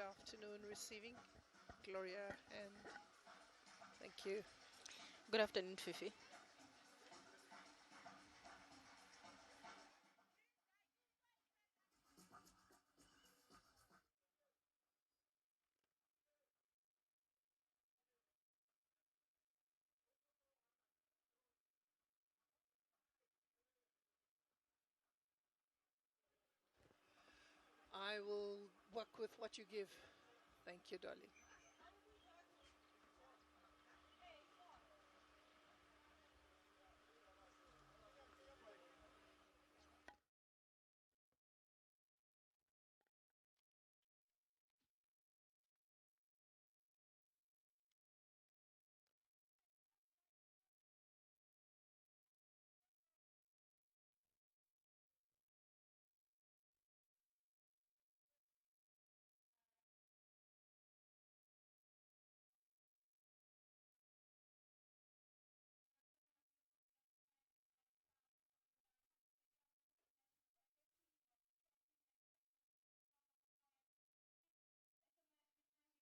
afternoon receiving. Gloria, and thank you. Good afternoon, Fifi. I will work with what you give. Thank you, darling.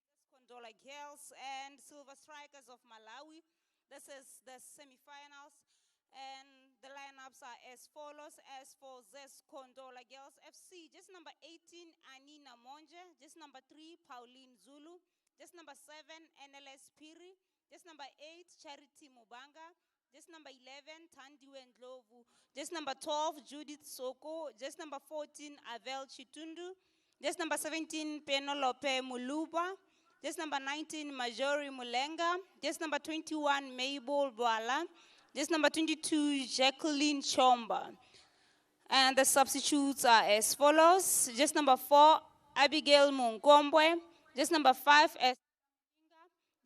Zesco Ndola Girls and Silver Strikers of Malawi. This is the semi-finals, and the lineups are as follows. As for Zesco Ndola Girls FC, just number 18, Anina Monje. Just number 3, Pauline Zulu. Just number 7, NLS Piri. Just number 8, Charity Mubanga. Just number 11, Tandiwe Ndlovu. Just number 12, Judith Soko. Just number 14, Avel Chitundu. Just number 17, Penelope Muluba. Just number 19, Majori Mulenga. Just number 21, Mabel Bwala. Just number 22, Jacqueline Chomba. And the substitutes are as follows. Just number 4, Abigail Mungombwe. Just number 5,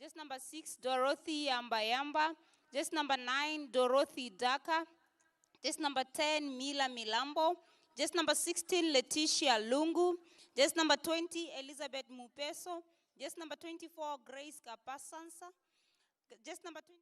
just number 6, Dorothy Yamba. Just number 9, Dorothy Daka. Just number 10, Mila Milambo. Just number 16, Leticia Lungu. Just number 20, Elizabeth Mupeso. Just number 24, Grace Kapasansa. Just number 20.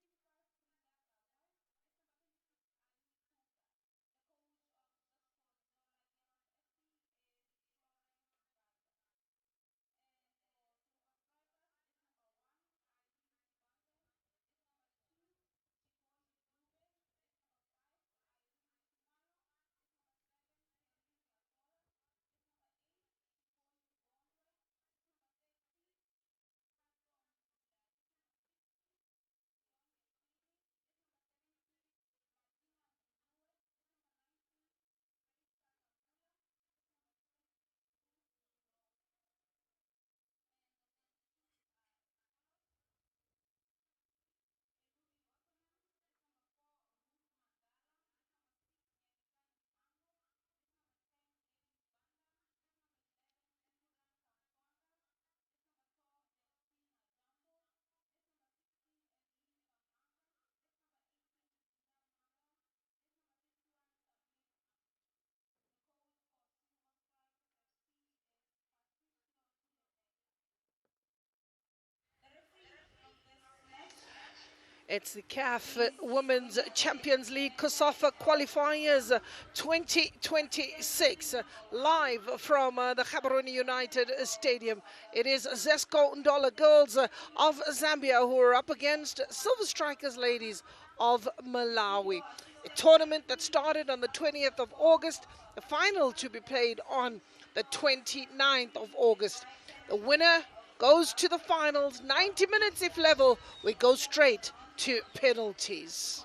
It's the CAF Women's Champions League COSAFA qualifiers 2026 live from the Gaborone United Stadium. It is Zesco Ndola girls of Zambia who are up against Silver Strikers ladies of Malawi. A tournament that started on the 20th of August, the final to be played on the 29th of August. The winner goes to the finals. 90 minutes if level, we go straight to penalties.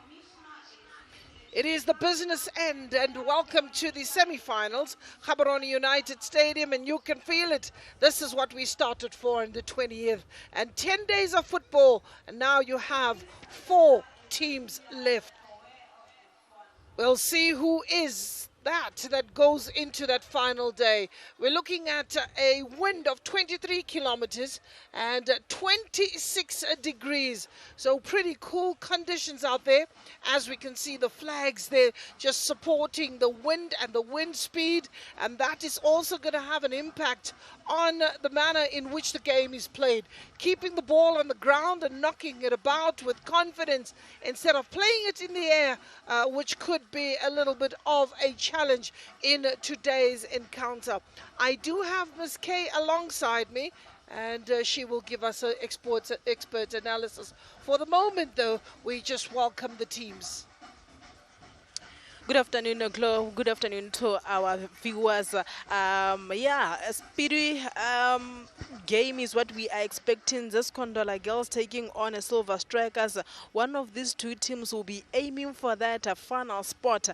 It is the business end, and welcome to the semi-finals, Gaborone United Stadium, and you can feel it. This is what we started for in the 20th, and 10 days of football, and now you have 4 teams left. We'll see who is that goes into that final day. We're looking at a wind of 23 kilometers and 26 degrees. So pretty cool conditions out there. As we can see the flags there just supporting the wind and the wind speed. And that is also going to have an impact on the manner in which the game is played. Keeping the ball on the ground and knocking it about with confidence instead of playing it in the air, which could be a little bit of a challenge in today's encounter. I do have Miss Kay alongside me. and she will give us an expert analysis. For the moment, though, we just welcome the teams. Good afternoon, Glo. Good afternoon to our viewers. Yeah, a speedy game is what we are expecting. Zesco Ndola girls taking on a Silver Strikers. One of these two teams will be aiming for that final spot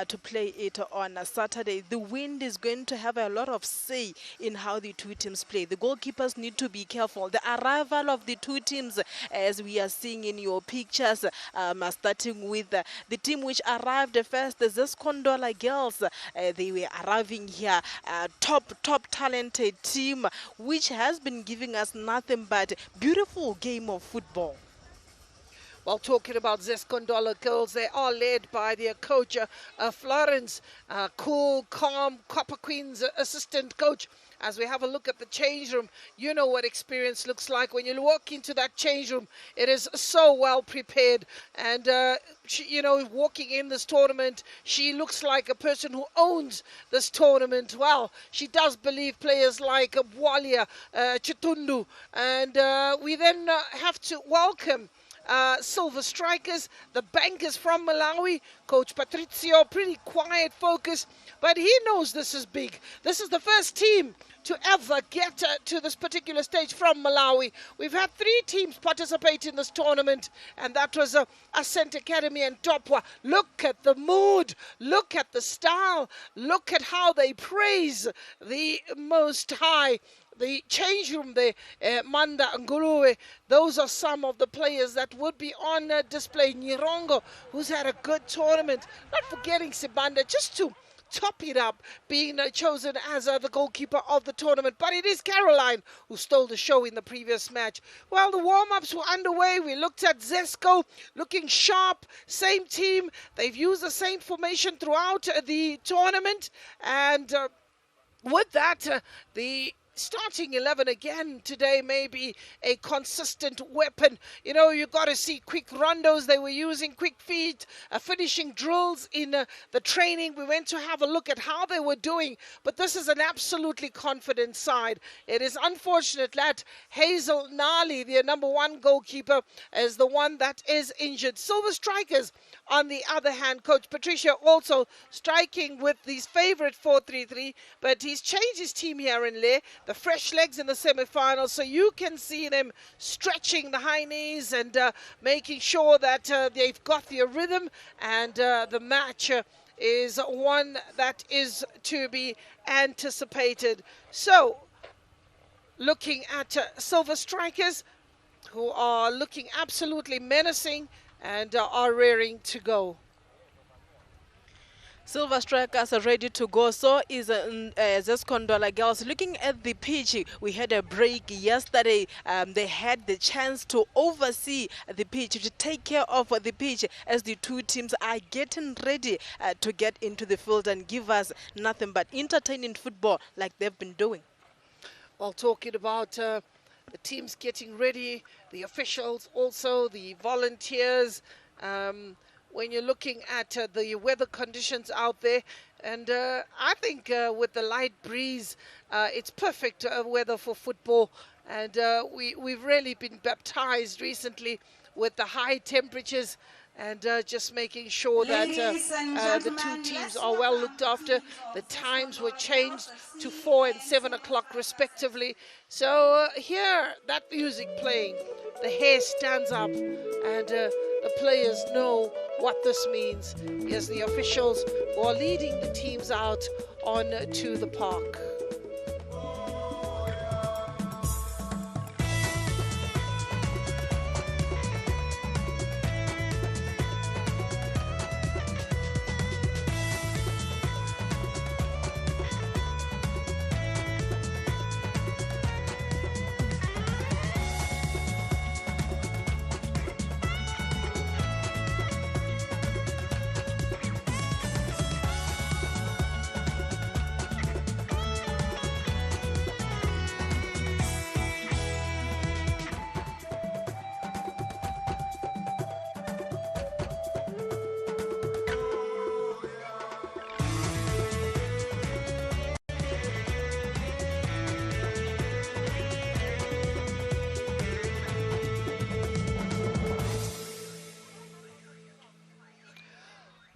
to play it on Saturday. The wind is going to have a lot of say in how the two teams play. The goalkeepers need to be careful. The arrival of the two teams, as we are seeing in your pictures, starting with the team which arrived first, the Zesco Ndola girls. They were arriving here, top talented team, which has been giving us nothing but beautiful game of football. Well, talking about Zesco Ndola girls, they are led by their coach, Florence, cool, calm, Copper Queen's assistant coach. As we have a look at the change room, you know what experience looks like. When you walk into that change room, it is so well prepared. And, she, walking in this tournament, she looks like a person who owns this tournament. Well, she does believe players like Bwalia, Chitundu. And we then have to welcome Silver Strikers, the bankers from Malawi. Coach Patrizio, pretty quiet, focused, but he knows this is big. This is the first team to ever get to this particular stage from Malawi. We've had 3 teams participate in this tournament, and that was Ascent Academy and Topwa. Look at the mood, look at the style, look at how they praise the Most High. The change room there, Manda Nguluwe, those are some of the players that would be on display. Nyirongo, who's had a good tournament, not forgetting Sibanda, just to top it up, being chosen as the goalkeeper of the tournament. But it is Caroline who stole the show in the previous match. Well, the warm-ups were underway. We looked at Zesco looking sharp, same team. They've used the same formation throughout the tournament. And with that, the starting 11 again today may be a consistent weapon. You got to see quick rondos they were using, quick feet, finishing drills in the training. We went to have a look at how they were doing, but this is an absolutely confident side. It is unfortunate that Hazel Nali, their number 1 goalkeeper, is the one that is injured. Silver Strikers, on the other hand, Coach Patricia also striking with his favorite 4-3-3, but he's changed his team here in Leh. The fresh legs in the semi-finals, so you can see them stretching the high knees and making sure that they've got their rhythm, and the match is one that is to be anticipated. So, looking at Silver Strikers, who are looking absolutely menacing and are raring to go. Silver Strikers are ready to go. So is Zesco Ndola girls. Looking at the pitch, we had a break yesterday. They had the chance to oversee the pitch, to take care of the pitch as the two teams are getting ready to get into the field and give us nothing but entertaining football like they've been doing. Well, talking about the teams getting ready, the officials also, the volunteers, when you're looking at the weather conditions out there, and I think with the light breeze, it's perfect weather for football, and we've really been baptized recently with the high temperatures, and just making sure that the two teams are well looked after. The times were changed to 4 and 7 o'clock respectively. So here, that music playing, the hair stands up, and the players know what this means. As the officials who are leading the teams out on to the park.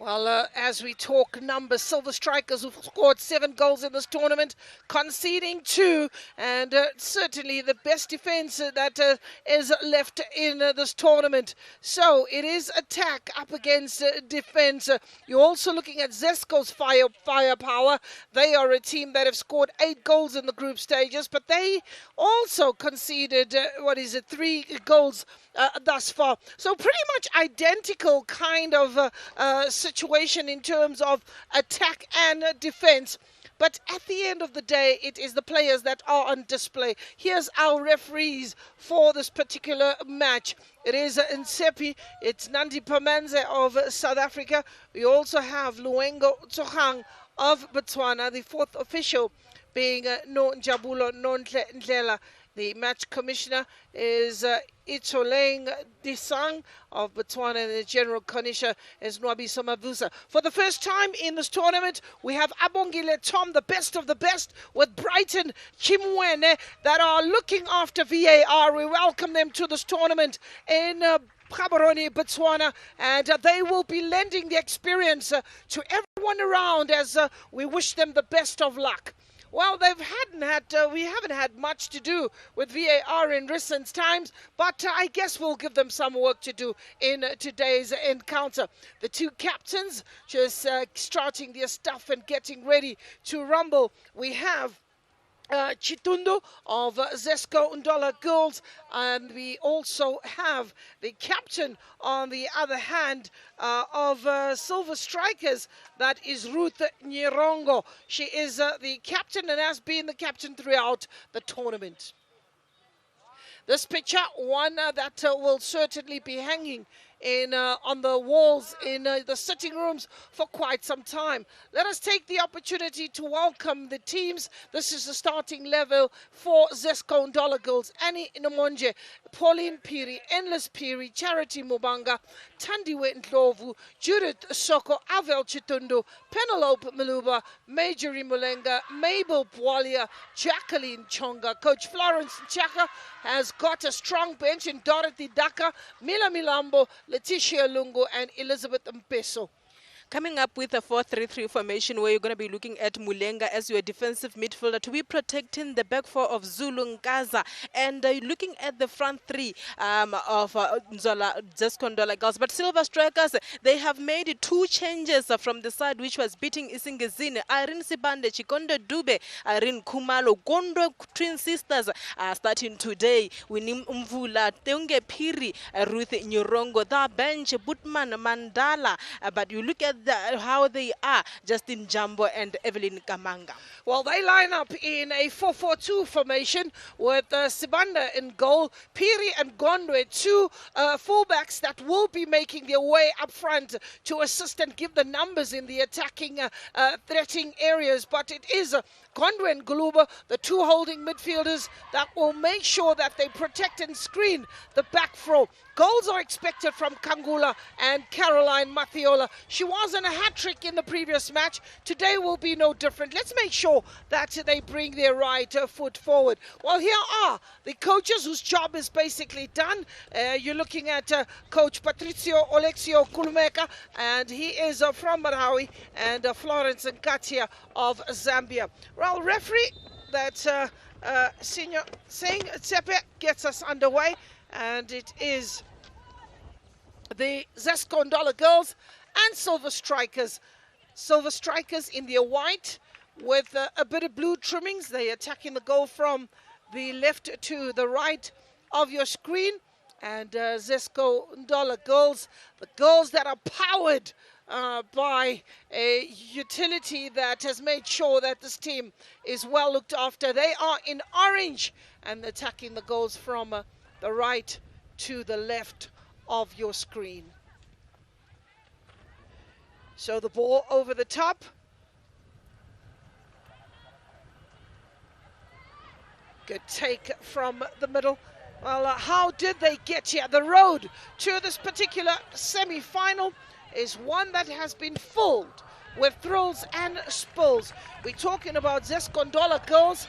Well, as we talk numbers, Silver Strikers who've scored 7 goals in this tournament, conceding 2, and certainly the best defense that is left in this tournament. So it is attack up against defense. You're also looking at Zesco's firepower. They are a team that have scored 8 goals in the group stages, but they also conceded, 3 goals thus far. So pretty much identical kind of situation in terms of attack and defense. But at the end of the day, it is the players that are on display. Here's our referees for this particular match. It is Nsepi, it's Nandi Pamanze of South Africa. We also have Luengo Tsohang of Botswana, the 4th official being No Njabulo Ndlela. The match commissioner is Itoleng Disang of Botswana, and the general commissioner is Nwabiso Mavusa. For the first time in this tournament, we have Abongile Tom, the best of the best, with Brighton Chimwene that are looking after VAR. We welcome them to this tournament in Gaborone, Botswana, and they will be lending the experience to everyone around as we wish them the best of luck. Well, we haven't had much to do with VAR in recent times, but I guess we'll give them some work to do in today's encounter. The 2 captains just starting their stuff and getting ready to rumble. We have Chitundo of Zesco Ndola Girls, and we also have the captain on the other hand of Silver Strikers, that is Ruth Nyirongo. She is the captain and has been the captain throughout the tournament. This picture, one that will certainly be hanging in on the walls in the sitting rooms for quite some time. Let us take the opportunity to welcome the teams. This is the starting level for Zesco Ndola Girls. Annie Nomonje, Pauline Piri, Endless Piri, Charity Mubanga, Tandiwe Ndlovu, Judith Soko, Avel Chitundo, Penelope Maluba, Majorie Mulenga, Mabel Bwalia, Jacqueline Chonga. Coach Florence Chaka has got a strong bench in Dorothy Daka, Mila Milambo, Letitia Lungu, and Elizabeth Mpeso. Coming up with a 4-3-3 formation where you're going to be looking at Mulenga as your defensive midfielder to be protecting the back 4 of Zulu Nkaza, and looking at the front 3 of Zesco Ndola Girls. But Silver Strikers, they have made 2 changes from the side which was beating Isingizini. Irene Sibande, Chikondo Dube, Irene Kumalo, Gondo twin sisters are starting today. Winim Mvula, Teunge Piri, Ruth Nyorongo, the bench, Butman, Mandala. But you look at how they are, Justin Jambo and Evelyn Kamanga. Well, they line up in a 4-4-2 formation with Sibanda in goal, Piri and Gondwe, 2 fullbacks that will be making their way up front to assist and give the numbers in the attacking, threatening areas. But it is Gondwe and Guluba, the 2 holding midfielders, that will make sure that they protect and screen the back 4. Goals are expected from Kangula and Caroline Mathiola. She was in a hat-trick in the previous match. Today will be no different. Let's make sure that they bring their right foot forward. Well, here are the coaches whose job is basically done. You're looking at Coach Patrizio Olexio Kulumeka, and he is from Malawi, and Florence Nkatia of Zambia. Well, referee, that Senior Singh Tsepe gets us underway, and it is the Zesco Ndola Girls and Silver Strikers. Silver Strikers in their white with a bit of blue trimmings. They attacking the goal from the left to the right of your screen. And Zesco Ndola Girls, the girls that are powered by a utility that has made sure that this team is well looked after. They are in orange and attacking the goals from the right to the left of your screen. So the ball over the top. Good take from the middle. Well, how did they get here? The road to this particular semi-final is one that has been filled with thrills and spills. We're talking about Zesco Ndola Girls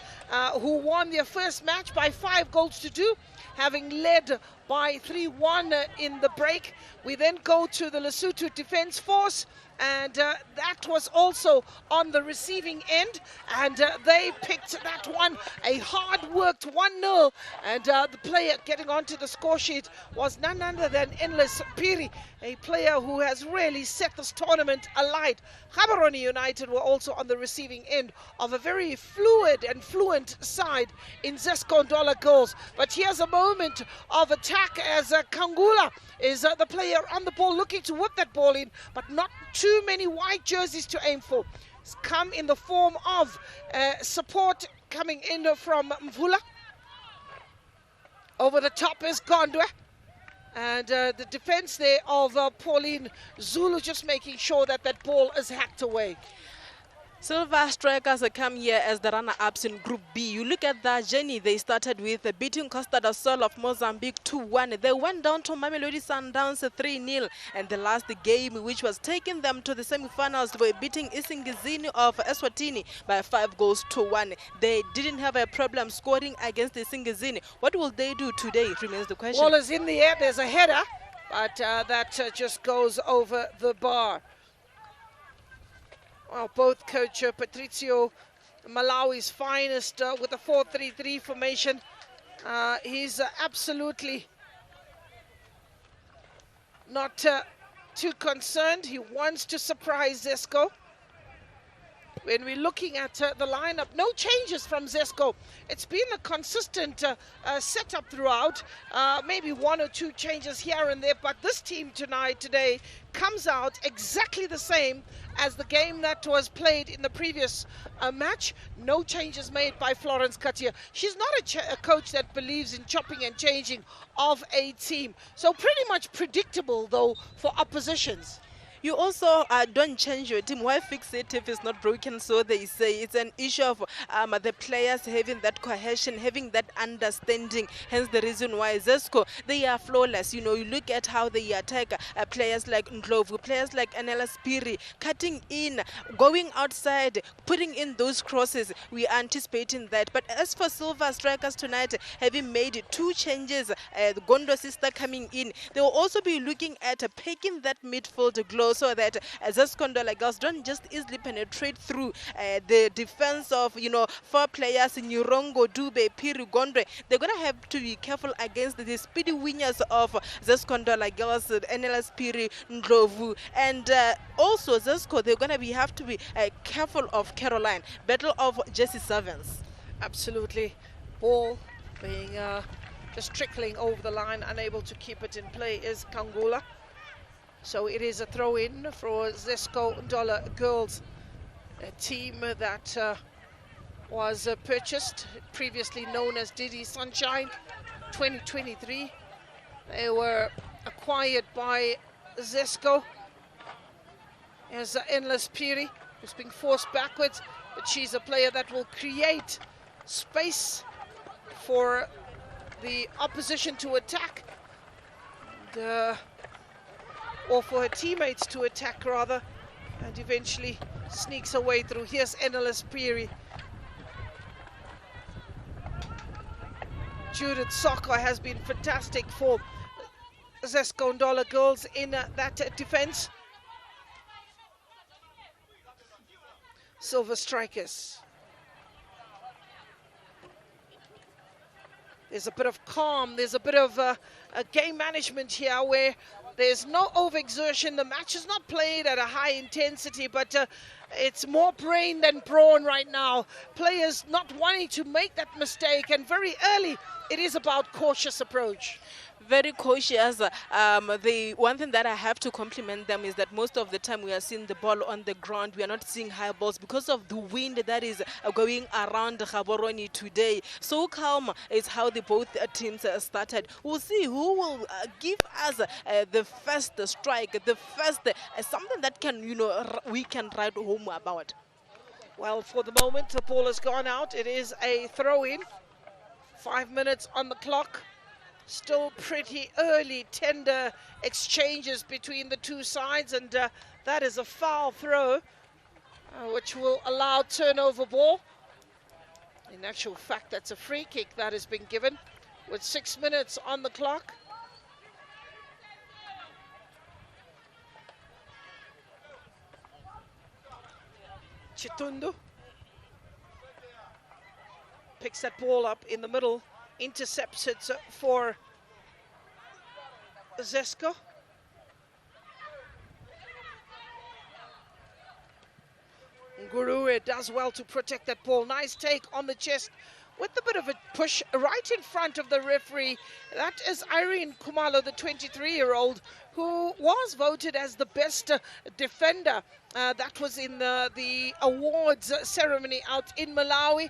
who won their first match by 5 goals to 2, having led by 3-1 in the break. We then go to the Lesotho Defence Force, and that was also on the receiving end, and they picked that one, a hard-worked 1-0, and the player getting onto the score sheet was none other than Endless Piri, a player who has really set this tournament alight. Gaborone United were also on the receiving end of a very fluid and fluent side in Zesco Ndola goals. But here's a moment of attack as Kangula is the player on the ball looking to whip that ball in, but not too many white jerseys to aim for. It's come in the form of support coming in from Mvula. Over the top is Gondwe. And the defense there of Pauline Zulu just making sure that that ball is hacked away. Silver Strikers come here as the runner-ups in Group B. You look at that journey they started with, beating Costa do Sol of Mozambique 2-1. They went down to Mamelodi Sundowns 3-0. And the last game, which was taking them to the semi-finals, they were beating Isingizini of Eswatini by 5 goals to 1. They didn't have a problem scoring against Isingizini. What will they do today remains the question. Ball is in the air. There's a header, but that just goes over the bar. Well, both coach Patrizio, Malawi's finest, with a 4-3-3 formation. He's absolutely not too concerned. He wants to surprise Zesco. When we're looking at the lineup, no changes from Zesco. It's been a consistent setup throughout. Maybe 1 or 2 changes here and there, but this team today comes out exactly the same as the game that was played in the previous match. No changes made by Florence Katia. She's not a coach that believes in chopping and changing of a team. So pretty much predictable, though, for oppositions. You also don't change your team. Why fix it if it's not broken? So they say it's an issue of the players having that cohesion, having that understanding. Hence the reason why Zesco, they are flawless. You know, you look at how they attack players like Ndlovu, players like Anela Spiri, cutting in, going outside, putting in those crosses. We are anticipating that. But as for Silver Strikers tonight, having made 2 changes, the Gondo sister coming in, they will also be looking at picking that midfield glow, so that Zesco Ndola girls don't just easily penetrate through the defense of 4 players in Nyurongo, Dube, Piri, Gondwe. They're going to have to be careful against the speedy wingers of Zesco Ndola girls, NLS Piri, Ndlovu, and also Zesco. They're going to have to be careful of Caroline. Battle of Jesse Servants. Absolutely. Ball being just trickling over the line, unable to keep it in play is Kangula. So it is a throw-in for Zesco Ndola girls, a team that was purchased, previously known as Didi Sunshine 2023. They were acquired by Zesco as Endless Piri, who's being forced backwards, but she's a player that will create space for the opposition to attack. And, or for her teammates to attack rather, and eventually sneaks her way through. Here's Endless Piri. Judith Soko has been fantastic for Zesco Ndola girls in that defense. Silver Strikers. There's a bit of calm, there's a bit of a game management here where there's no overexertion. The match is not played at a high intensity, but it's more brain than brawn right now. Players not wanting to make that mistake, and very early it is about cautious approach. Very cautious. The one thing that I have to compliment them is that most of the time we are seeing the ball on the ground. We are not seeing high balls because of the wind that is going around Gaborone today. So calm is how the both teams started. We'll see who will give us the first strike, the first something that can we can write home about. Well, for the moment the ball has gone out. It is a throw-in. 5 minutes on the clock. Still pretty early, tender exchanges between the two sides, and that is a foul throw, which will allow turnover ball. In actual fact, that's a free kick that has been given with 6 minutes on the clock. Chitundu picks that ball up in the middle, intercepts it for Zesco. Ngurue does well to protect that ball. Nice take on the chest with a bit of a push right in front of the referee. That is Irene Kumalo, the 23-year-old, who was voted as the best defender. That was in the awards ceremony out in Malawi.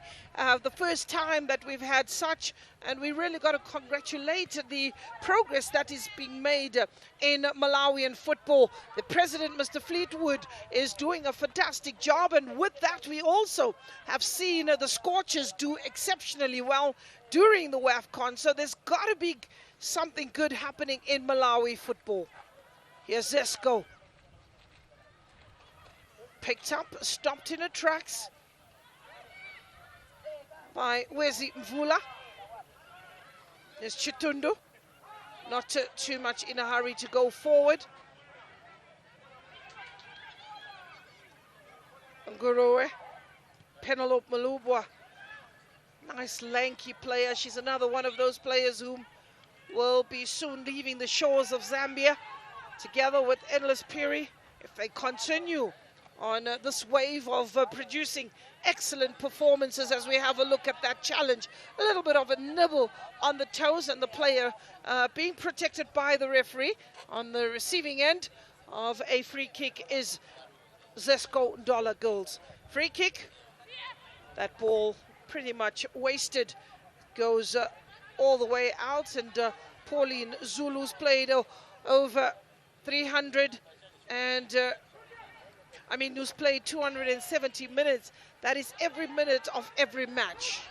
The first time that we've had such, and we really got to congratulate the progress that is being made in Malawian football. The president, Mr. Fleetwood, is doing a fantastic job, and with that we also have seen the Scorchers do exceptionally well during the WAFCON. So there's got to be something good happening in Malawi football. Here's Zesco. Picked up, stopped in her tracks by Wezi Mvula. There's Chitundu, not too much in a hurry to go forward. Ngurue, Penelope Malubwa, nice lanky player. She's another one of those players who will be soon leaving the shores of Zambia, together with Endless Piri, if they continue on this wave of producing excellent performances. As we have a look at that challenge, a little bit of a nibble on the toes, and the player being protected by the referee. On the receiving end of a free kick is Zesco Ndola girls. Free kick, that ball pretty much wasted, goes all the way out, and Pauline Zulu's played over 300 and who's played 270 minutes. That is every minute of every match.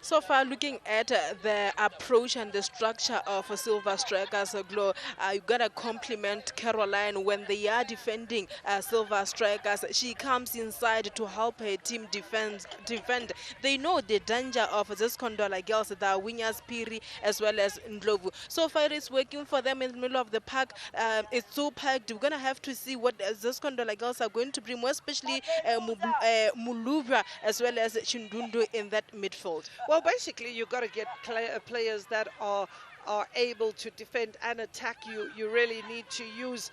So far, looking at the approach and the structure of Silver Strikers, Glo, you gotta compliment Caroline when they are defending Silver Strikers. She comes inside to help her team defend. They know the danger of Zesco Ndola girls, the wingers Piri as well as Ndlovu. So far, it's working for them in the middle of the park. It's so packed. We're gonna have to see what Zesco Ndola girls are going to bring, more especially Mulubra as well as Chindundu in that midfield. Well, basically, you've got to get players that are able to defend and attack. You really need to use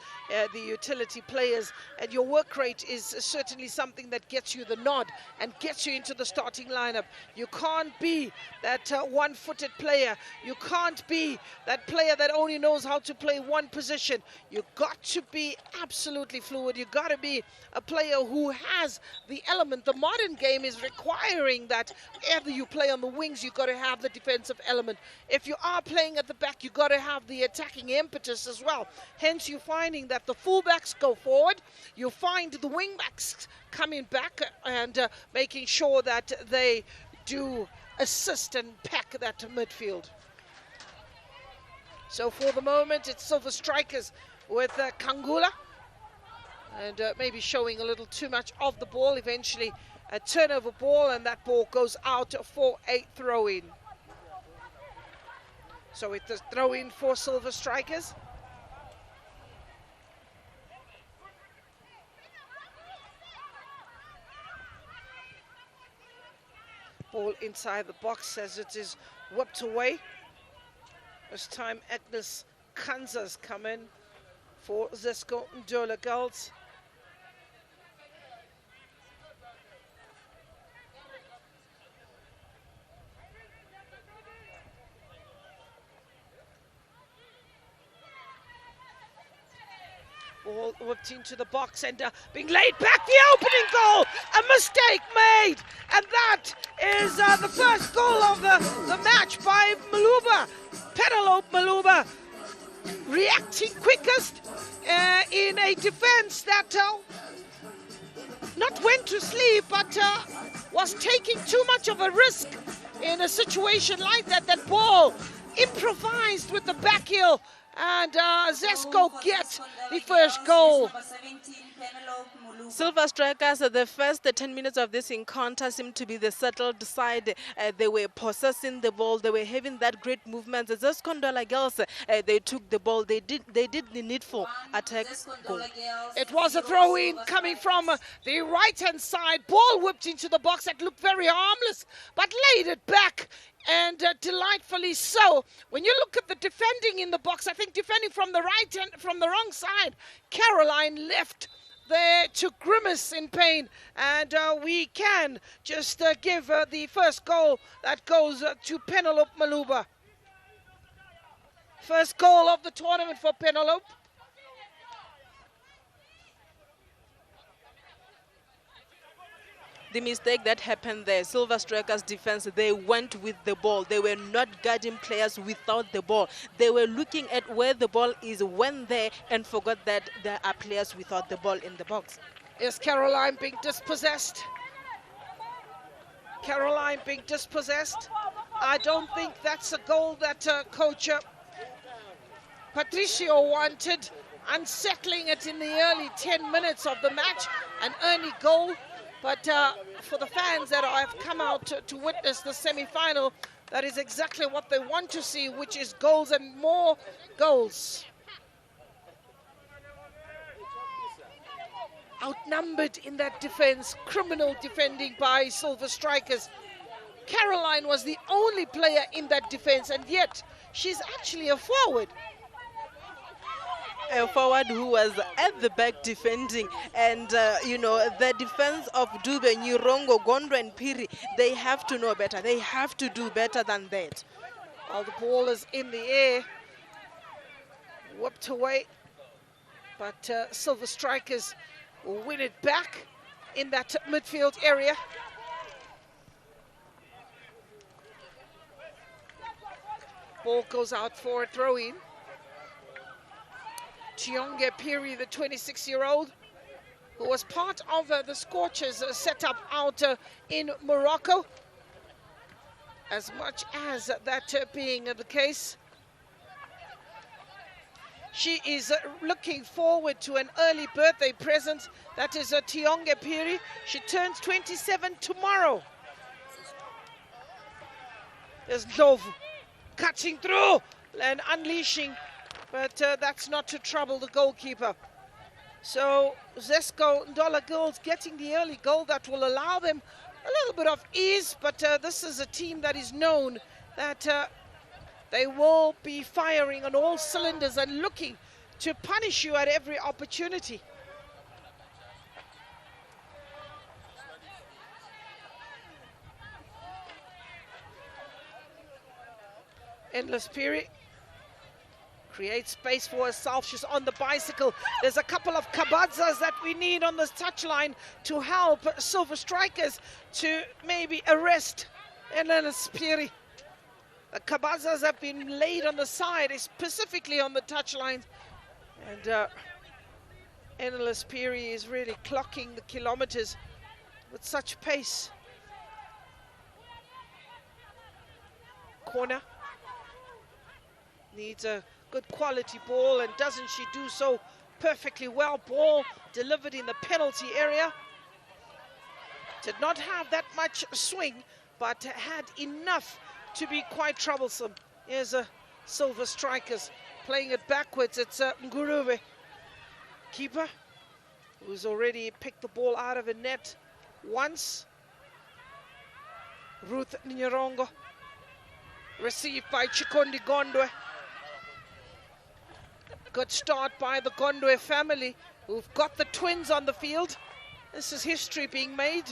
the utility players, and your work rate is certainly something that gets you the nod and gets you into the starting lineup. You can't be that one-footed player. You can't be that player that only knows how to play one position. You've got to be absolutely fluid. You've got to be a player who has the element. The modern game is requiring that whether you play on the wings, you've got to have the defensive element. If you are playing at the back, you've got to have the attacking impetus as well. Hence, you're finding that the fullbacks go forward. You find the wingbacks coming back and making sure that they do assist and pack that midfield. So for the moment, it's Silver Strikers with Kangula, and maybe showing a little too much of the ball. Eventually, a turnover ball, and that ball goes out for a throw-in. So it's a throw-in for Silver Strikers. Ball inside the box as it is whipped away. This time Agnes Kanza's come in for Zesco Ndola girls. Ball whipped into the box and being laid back, the opening goal, a mistake made, and that is the first goal of the match by Maluba, Penelope Maluba, reacting quickest in a defense that not went to sleep, but was taking too much of a risk in a situation like that. That ball improvised with the back heel, And Zesco get the first goal. Silver Strikers, the first 10 minutes of this encounter seemed to be the settled side. They were possessing the ball. They were having that great movement. The Zesco Ndola girls, they took the ball. They did the needful attack goal. It was a throw-in coming from the right-hand side. Ball whipped into the box that looked very harmless, but laid it back. And delightfully so. When you look at the defending in the box, I think defending from the right and from the wrong side, Caroline left there to grimace in pain, and we can just give the first goal that goes to Penelope Maluba. First goal of the tournament for Penelope. The mistake that happened there, Silver Strikers defense, they went with the ball. They were not guarding players without the ball. They were looking at where the ball is, went there, and forgot that there are players without the ball in the box. Is Caroline being dispossessed? Caroline being dispossessed. I don't think that's a goal that coach Patricio wanted. Unsettling it in the early 10 minutes of the match, an early goal. But for the fans that have come out to witness the semi-final, that is exactly what they want to see, which is goals and more goals. Outnumbered in that defense, criminal defending by Silver Strikers. Caroline was the only player in that defense, and yet she's actually a forward. A forward who was at the back defending, and you know, the defense of Dube, Nyirongo, Gondwe and Piri, they have to know better. They have to do better than that. While the ball is in the air, whipped away, but Silver Strikers will win it back in that midfield area. Ball goes out for a throw-in. Tionge Piri, the 26-year-old, who was part of the Scorchers set up out in Morocco. As much as that being the case, she is looking forward to an early birthday present. That is Tionge Piri. She turns 27 tomorrow. There's Ndlovu cutting through and unleashing, but that's not to trouble the goalkeeper. So Zesco Ndola girls getting the early goal that will allow them a little bit of ease, but this is a team that is known that they will be firing on all cylinders and looking to punish you at every opportunity. Endless Piri creates space for herself. She's on the bicycle. There's a couple of kabadzas that we need on this touchline to help Silver Strikers to maybe arrest Endless Piri. The kabadzas have been laid on the side, specifically on the touchline. And Endless Piri is really clocking the kilometers with such pace. Corner. Needs a good quality ball, and doesn't she do so perfectly well? Ball delivered in the penalty area. Did not have that much swing, but had enough to be quite troublesome. Here's a Silver Strikers playing it backwards. It's Nguruve, keeper, who's already picked the ball out of the net once. Ruth Nyirongo, received by Chikondi Gondwe. Good start by the Gondwe family, who've got the twins on the field. This is history being made.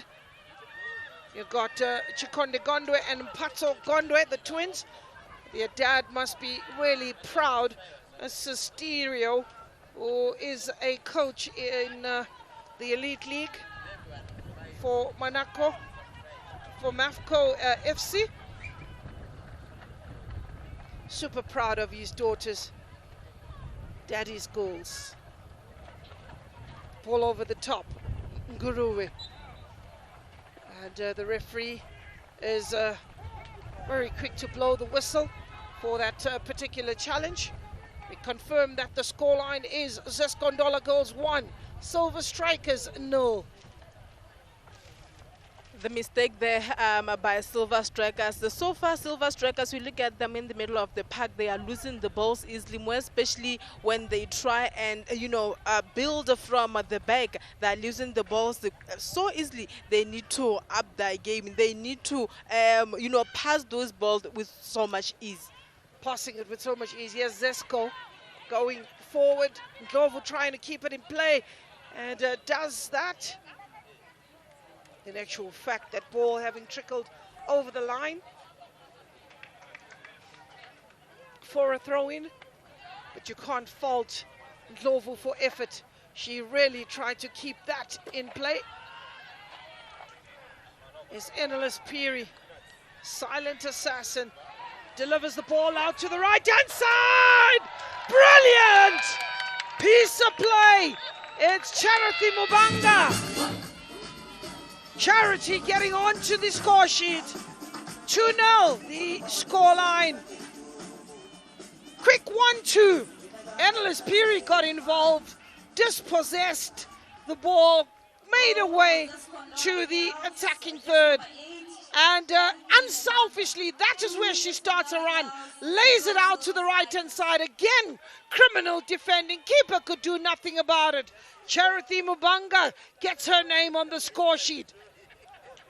You've got Chikondi Gondwe and Mpatso Gondwe, the twins. Their dad must be really proud. This is Stereo, who is a coach in the Elite League for Monaco, for Mafco FC. Super proud of his daughters. Daddy's goals. Ball over the top, Nguruwe. And the referee is very quick to blow the whistle for that particular challenge. We confirm that the scoreline is Zesco Ndola Girls 1, Silver Strikers 0. The mistake there by Silver Strikers. So far, Silver Strikers, we look at them in the middle of the park, they are losing the balls easily, more especially when they try and, build from the back. They're losing the balls so easily. They need to up their game. They need to, pass those balls with so much ease. Passing it with so much ease. Yes, Zesco going forward. Ndlovu trying to keep it in play and does that. In actual fact, that ball having trickled over the line for a throw-in, but you can't fault Ndlovu for effort. She really tried to keep that in play. Is Endless Peary, silent assassin, delivers the ball out to the right-hand side. Brilliant piece of play. It's Charity Mubanga. Charity getting onto the score sheet. 2-0, the scoreline. Quick 1-2. Endless Peary got involved, dispossessed the ball, made her way to the attacking third. And unselfishly, that is where she starts a run. Lays it out to the right-hand side. Again, criminal defending. Keeper could do nothing about it. Charity Mubanga gets her name on the score sheet.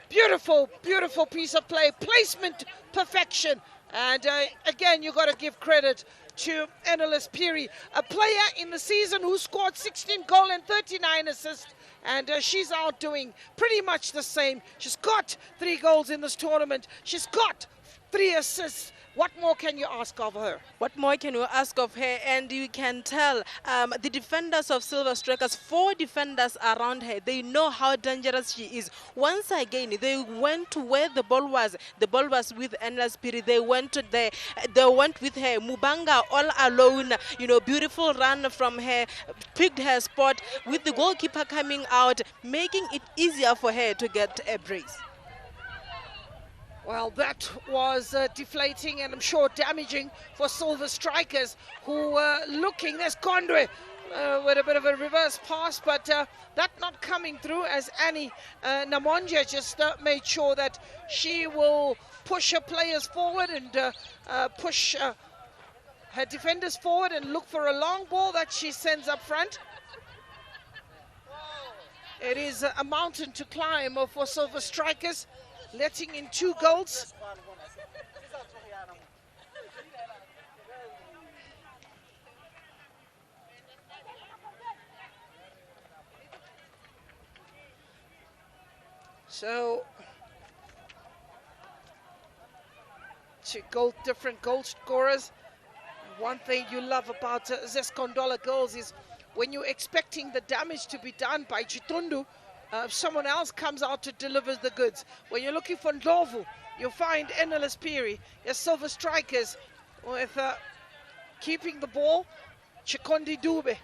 Beautiful, beautiful piece of play. Placement perfection. And again, you got to give credit to Endless Peary, a player in the season who scored 16 goals and 39 assists. And she's out doing pretty much the same. She's got 3 goals in this tournament. She's got 3 assists. What more can you ask of her? What more can you ask of her? And you can tell the defenders of Silver Strikers, 4 defenders around her, they know how dangerous she is. Once again, they went to where the ball was. The ball was with Endless Peary. They went to there. They went with her. Mubanga all alone. Beautiful run from her. Picked her spot with the goalkeeper coming out, making it easier for her to get a brace. Well, that was deflating and I'm sure damaging for Silver Strikers, who were looking. There's Gondwe with a bit of a reverse pass, but that not coming through, as Annie Namonja just made sure that she will push her players forward and push her defenders forward and look for a long ball that she sends up front. It is a mountain to climb for Silver Strikers, letting in 2 goals. So, different goal scorers. One thing you love about Zesco Ndola Girls is when you're expecting the damage to be done by Chitundu, someone else comes out to deliver the goods. When you're looking for Ndlovu, you'll find Endless Peary. Your Silver Strikers with keeping the ball. Chikondi Dube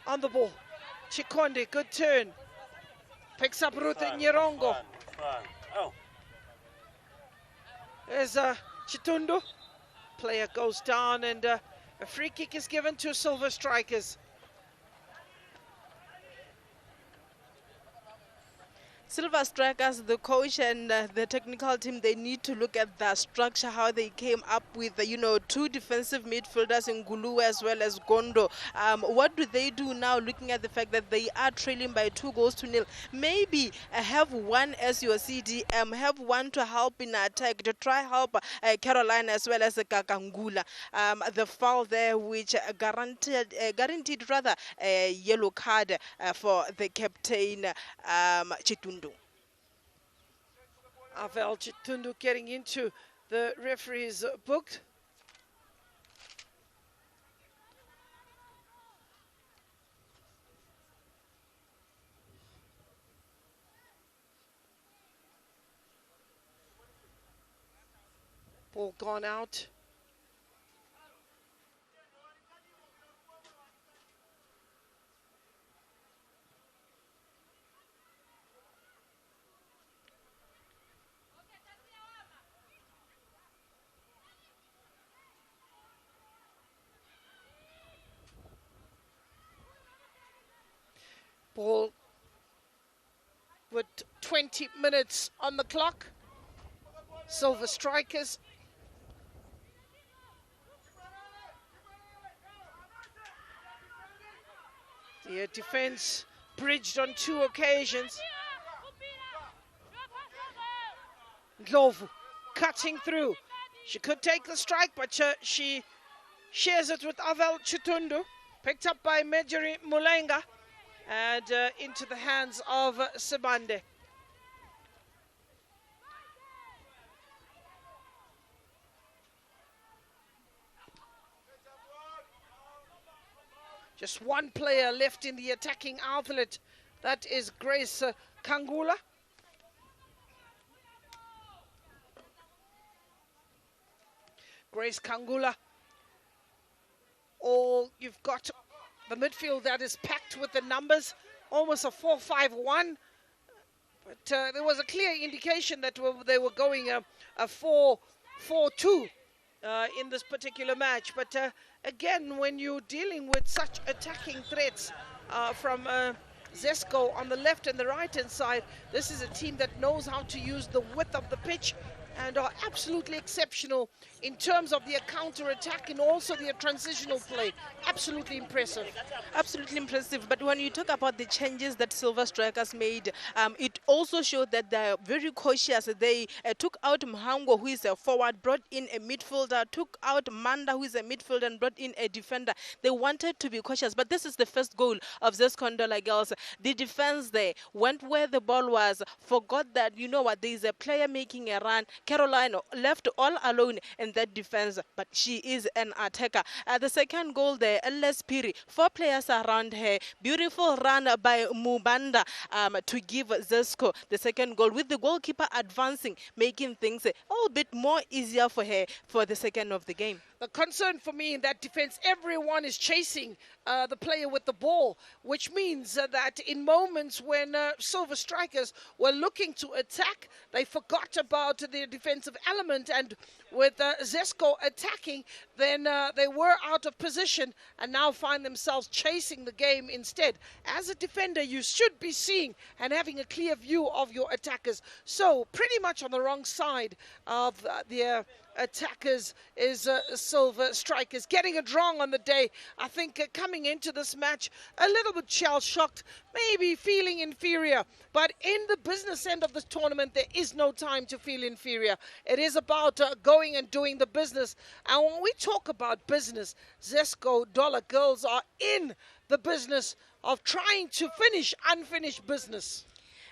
on the ball. Chikondi, good turn. Picks up Ruth Nyerongo. Oh. There's Chitundu. Player goes down and a free kick is given to Silver Strikers. Silver Strikers, the coach and the technical team, they need to look at the structure, how they came up with, 2 defensive midfielders in Gulu as well as Gondo. What do they do now, looking at the fact that they are trailing by 2-0? Maybe have one as your CDM, have one to help in attack, to try help Caroline as well as Kakangula. The foul there, which guaranteed rather a yellow card for the captain, Chitundu. Avel Chitundu getting into the referee's book. Ball gone out. Ball with 20 minutes on the clock. Silver Strikers. The defense bridged on 2 occasions. Ndlovu cutting through. She could take the strike, but she shares it with Avel Chitundu. Picked up by Mejeri Mulenga and into the hands of Sibande. Just one player left in the attacking outlet. That is Grace Kangula. Grace Kangula. You've got the midfield that is packed with the numbers, almost a 4-5-1. But there was a clear indication that they were going a 4-4-2 in this particular match. But again, when you're dealing with such attacking threats from Zesco on the left and the right-hand side, this is a team that knows how to use the width of the pitch and are absolutely exceptional in terms of their counter-attack and also their transitional play. Absolutely impressive. Absolutely impressive. But when you talk about the changes that Silver Strikers made, it also showed that they're very cautious. They took out Mhango, who is a forward, brought in a midfielder, took out Manda, who is a midfielder, and brought in a defender. They wanted to be cautious, but this is the first goal of Zesco Ndola girls. The defense there went where the ball was, forgot that, you know what, there is a player making a run. Caroline left all alone in that defense, but she is an attacker. The second goal there, Ls Piri, 4 players around her. Beautiful run by Mubanda to give Zesco the second goal, with the goalkeeper advancing, making things a little bit more easier for her for the second of the game. The concern for me in that defense, everyone is chasing the player with the ball, which means that in moments when Silver Strikers were looking to attack, they forgot about their defensive element, and with Zesco attacking, then they were out of position and now find themselves chasing the game instead. As a defender, you should be seeing and having a clear view of your attackers. So pretty much on the wrong side of their attackers is Silver Strikers, getting it wrong on the day. I think coming into this match a little bit shell-shocked, maybe feeling inferior, but in the business end of this tournament there is no time to feel inferior. It is about going and doing the business, and when we talk about business, Zesco Ndola girls are in the business of trying to finish unfinished business.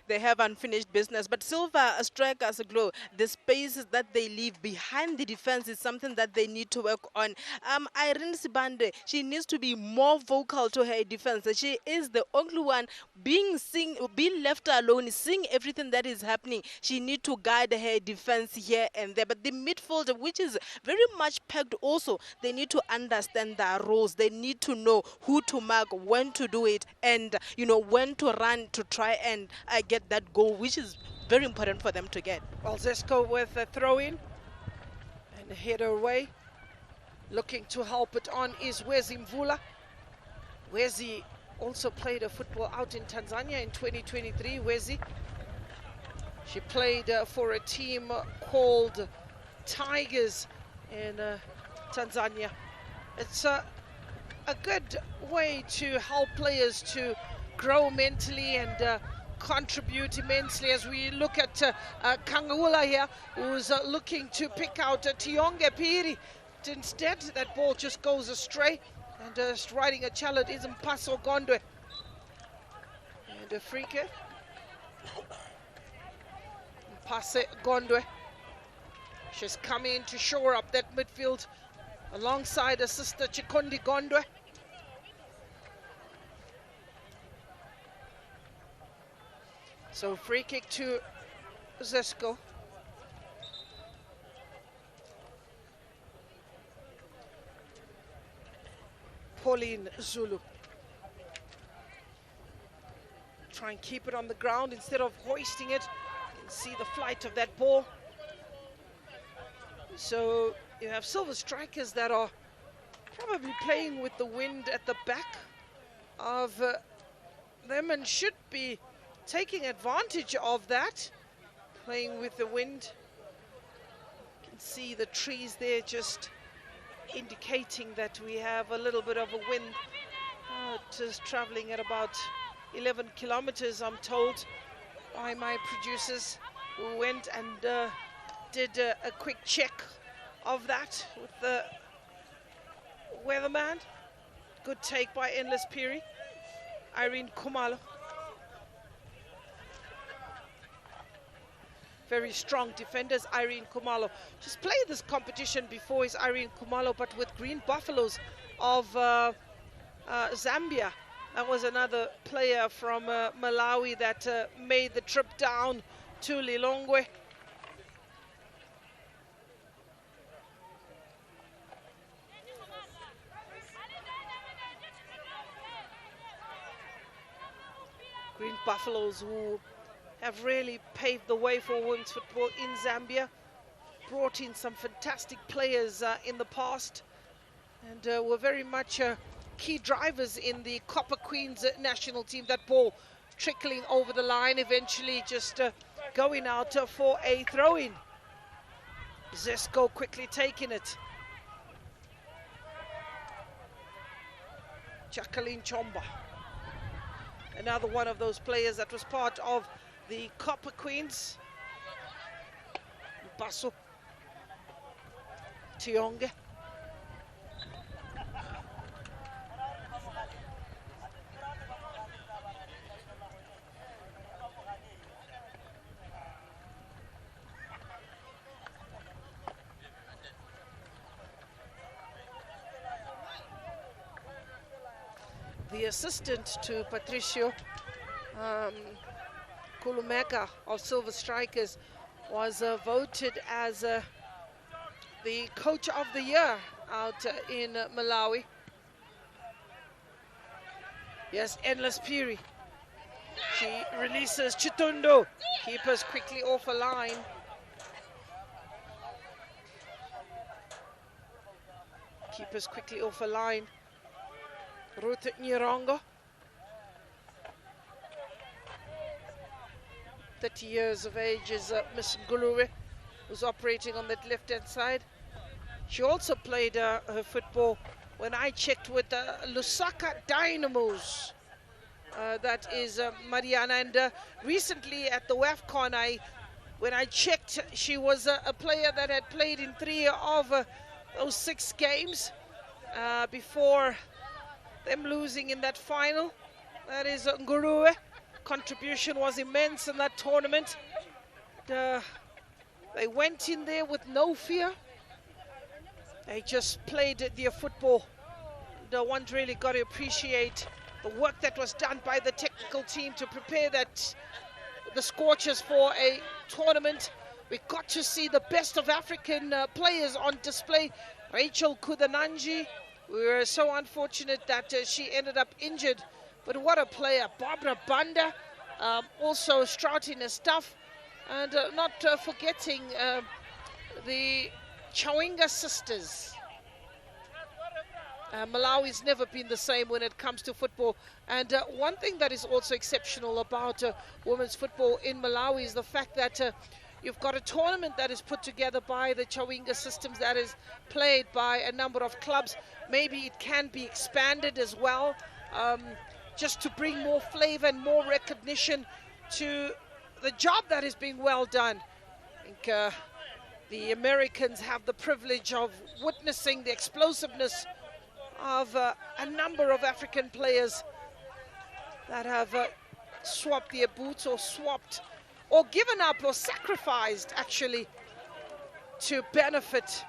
They have unfinished business, but Silver Strikers Glow, the spaces that they leave behind the defense is something that they need to work on. Irene Sibande, she needs to be more vocal to her defense. She is the only one being left alone, seeing everything that is happening. She needs to guide her defense here and there. But the midfield, which is very much packed also, they need to understand their roles. They need to know who to mark, when to do it, and when to run to try and get that goal, which is very important for them to get. Well, Zesco with a throw-in and a header away. Looking to help it on is Wezi Mvula. Wezi also played a football out in Tanzania in 2023. Wezi, she played for a team called Tigers in Tanzania. It's a good way to help players to grow mentally and contribute immensely, as we look at Kangula here, who's looking to pick out Tionge Piri. Instead, that ball just goes astray, and riding a challenge is Mpaso Gondwe. And a free kick. Mpase Gondwe. She's coming in to shore up that midfield alongside her sister Chikondi Gondwe. So free kick to Zesco. Pauline Zulu. Try and keep it on the ground instead of hoisting it. You can see the flight of that ball. So you have Silver Strikers that are probably playing with the wind at the back of them and should be taking advantage of that. Playing with the wind. You can see the trees there just indicating that we have a little bit of a wind. It is traveling at about 11 kilometers, I'm told, by my producers, who went and did a quick check of that with the weatherman. Good take by Endless Piri. Irene Khumalo. Very strong defenders, Irene Khumalo. Just played this competition before is Irene Khumalo, but with Green Buffaloes of Zambia. That was another player from Malawi that made the trip down to Lilongwe. Green Buffaloes, who have really paved the way for women's football in Zambia, brought in some fantastic players in the past, and were very much key drivers in the Copper Queens national team. That ball trickling over the line, eventually just going out for a throw-in. Zesco quickly taking it. Jacqueline Chomba, another one of those players that was part of the Copper Queens. Mpaso Tionge. The assistant to Patricio Kulumeka of Silver Strikers was voted as the coach of the year out in Malawi. Yes, Endless Piri. She releases Chitundo. Keepers quickly off a line. Keepers quickly off a line. Ruth Nyirongo. 30 years of age is Miss Ngulube, who's operating on that left-hand side. She also played her football when I checked with Lusaka Dynamos. That is Mariana, and recently at the WAFCON, when I checked, she was a player that had played in 3 of those 6 games before them losing in that final. That is Ngulube. Contribution was immense in that tournament. They went in there with no fear. They just played their football. The one really got to appreciate the work that was done by the technical team to prepare the Scorchers for a tournament. We got to see the best of African players on display. Rachel Kudananji, we were so unfortunate that she ended up injured. But what a player. Barbara Banda, also strutting her stuff. And not forgetting the Chawinga sisters. Malawi's never been the same when it comes to football. And one thing that is also exceptional about women's football in Malawi is the fact that you've got a tournament that is put together by the Chawinga systems, that is played by a number of clubs. Maybe it can be expanded as well, just to bring more flavor and more recognition to the job that is being well done. I think the Americans have the privilege of witnessing the explosiveness of a number of African players that have swapped their boots, or swapped, or given up, or sacrificed actually to benefit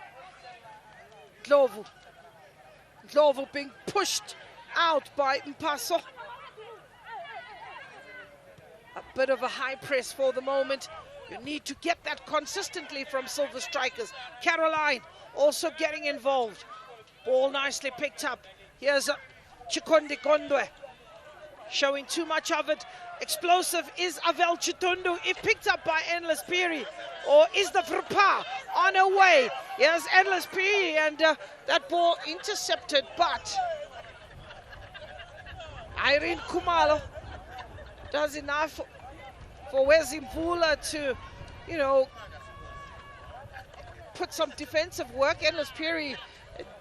Ndlovu. Ndlovu being pushed out by Mpaso. A bit of a high press for the moment. You need to get that consistently from Silver Strikers. Caroline also getting involved. Ball nicely picked up. Here's Chikondi Gondwe, showing too much of it. Explosive is Avel Chitundu, if picked up by Endless Piri, or is the Vrpa on her way? Here's Endless Piri, and that ball intercepted, but Irene Khumalo does enough for Wezimvula to, you know, put some defensive work. Endless Piri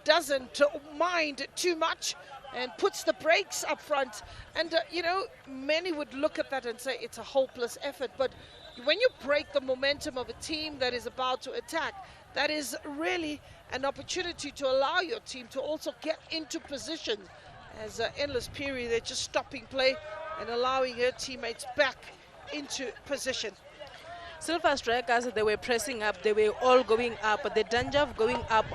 doesn't mind too much and puts the brakes up front. And, you know, many would look at that and say it's a hopeless effort. But when you break the momentum of a team that is about to attack, that is really an opportunity to allow your team to also get into position. As Endless Piri, they're just stopping play and allowing her teammates back into position. Silver Strikers, they were pressing up, they were all going up. The danger of going up,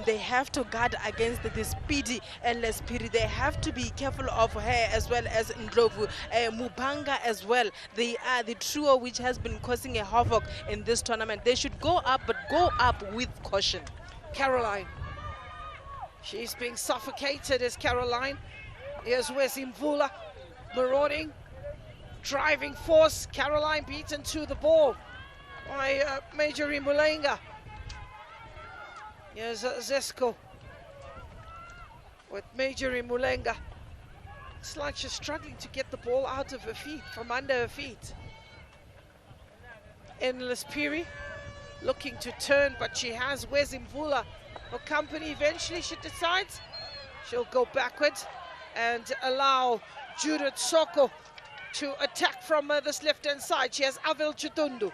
they have to guard against the speedy Endless Piri. They have to be careful of her as well as Ndlovu, Mubanga as well. They are the trio which has been causing a havoc in this tournament. They should go up, but go up with caution. Caroline. She's being suffocated as Caroline. Here's Wezimvula marauding, driving force. Caroline beaten to the ball by Major Mulenga. Here's Zesco with Major Mulenga. It's like she's struggling to get the ball out of her feet, from under her feet. Endless Piri looking to turn, but she has Wezimvula for company. Eventually she decides she'll go backwards and allow Judith Soko to attack from this left-hand side. She has Avil Chitundu.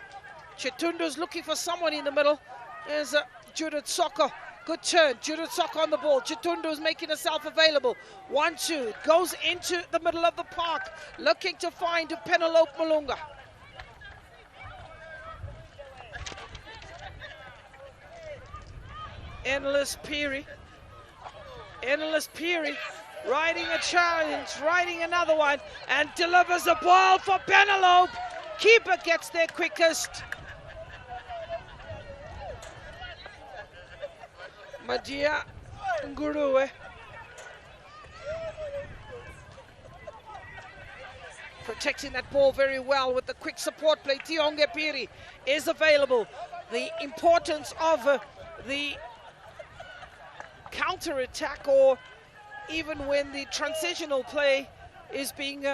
Chitundu's looking for someone in the middle. There's Judith Soko. Good turn. Judith Soko on the ball. Chitundu's making herself available. 1-2. Goes into the middle of the park, looking to find Penelope Malunga. Endless Piri. Endless Piri riding a challenge, riding another one, and delivers the ball for Penelope. Keeper gets there quickest. Madia Nguruwe. Protecting that ball very well with the quick support play. Tionge Piri is available. The importance of the counter-attack, or even when the transitional play is being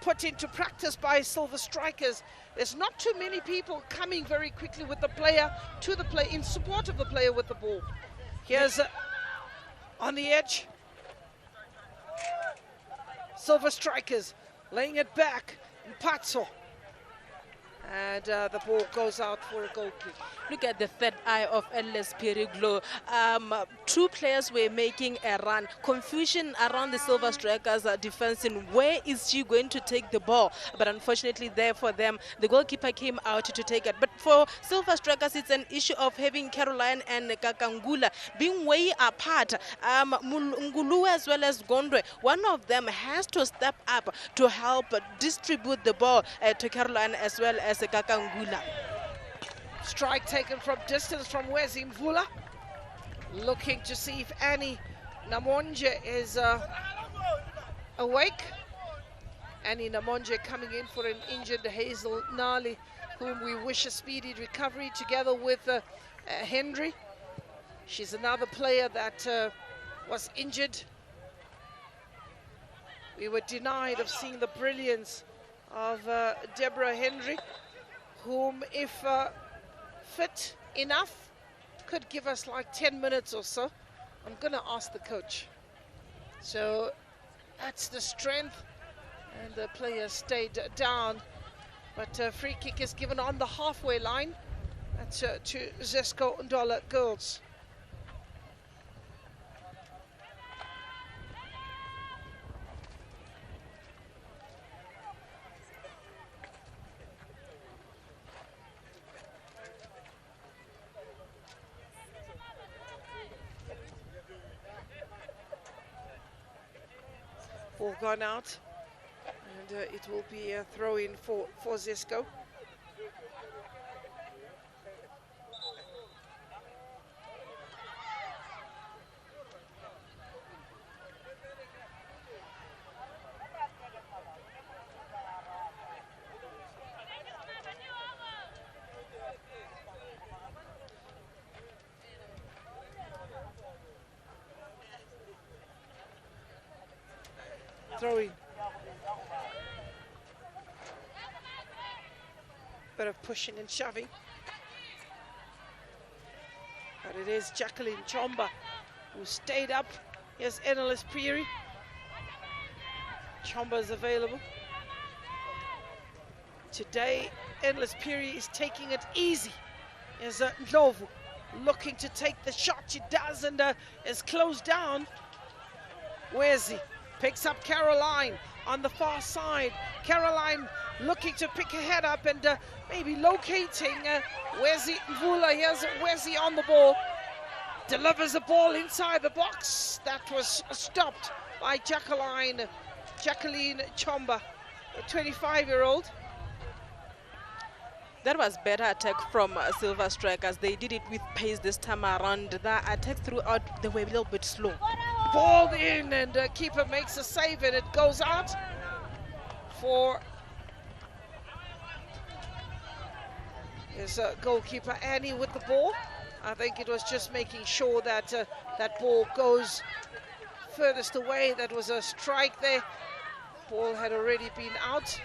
put into practice by Silver Strikers, there's not too many people coming very quickly with the player to the play, in support of the player with the ball. Here's on the edge, Silver Strikers laying it back, Mpatso. And the ball goes out for a goal kick. Look at the third eye of Endless Piri Glow. Two players were making a run. Confusion around the Silver Strikers defense in where is she going to take the ball. But unfortunately there for them, the goalkeeper came out to take it. But for Silver Strikers, it's an issue of having Caroline and Kakangula being way apart. Ngulu as well as Gondwe, one of them has to step up to help distribute the ball to Caroline as well as Kakangula. Strike taken from distance from Wezimvula. Looking to see if Annie Namonje is awake. Annie Namonje coming in for an injured Hazel Nali, whom we wish a speedy recovery, together with Henry. She's another player that was injured. We were denied of seeing the brilliance of Deborah Henry, whom, if fit enough, could give us like 10 minutes or so. I'm gonna ask the coach. So that's the strength, and the player stayed down, but free kick is given on the halfway line. That's to Zesco Ndola girls. Ball gone out, and it will be a throw-in for Zesco. Throwing. Bit of pushing and shoving. But it is Jacqueline Chomba who stayed up. Here's Endless Piri. Chomba is available. Today, Endless Piri is taking it easy. There's Ndlovu looking to take the shot. She does, and is closed down. Wezi picks up Caroline on the far side. Caroline looking to pick her head up and maybe locating Wezi Mvula. Here's Wezi on the ball. Delivers the ball inside the box. That was stopped by Jacqueline Chomba, a 25-year-old. That was better attack from Silver Strikers. They did it with pace this time around. The attack throughout, they were a little bit slow. Ball in, and keeper makes a save, and it goes out for his goalkeeper Annie with the ball. I think it was just making sure that that ball goes furthest away. That was a strike there. Ball had already been out.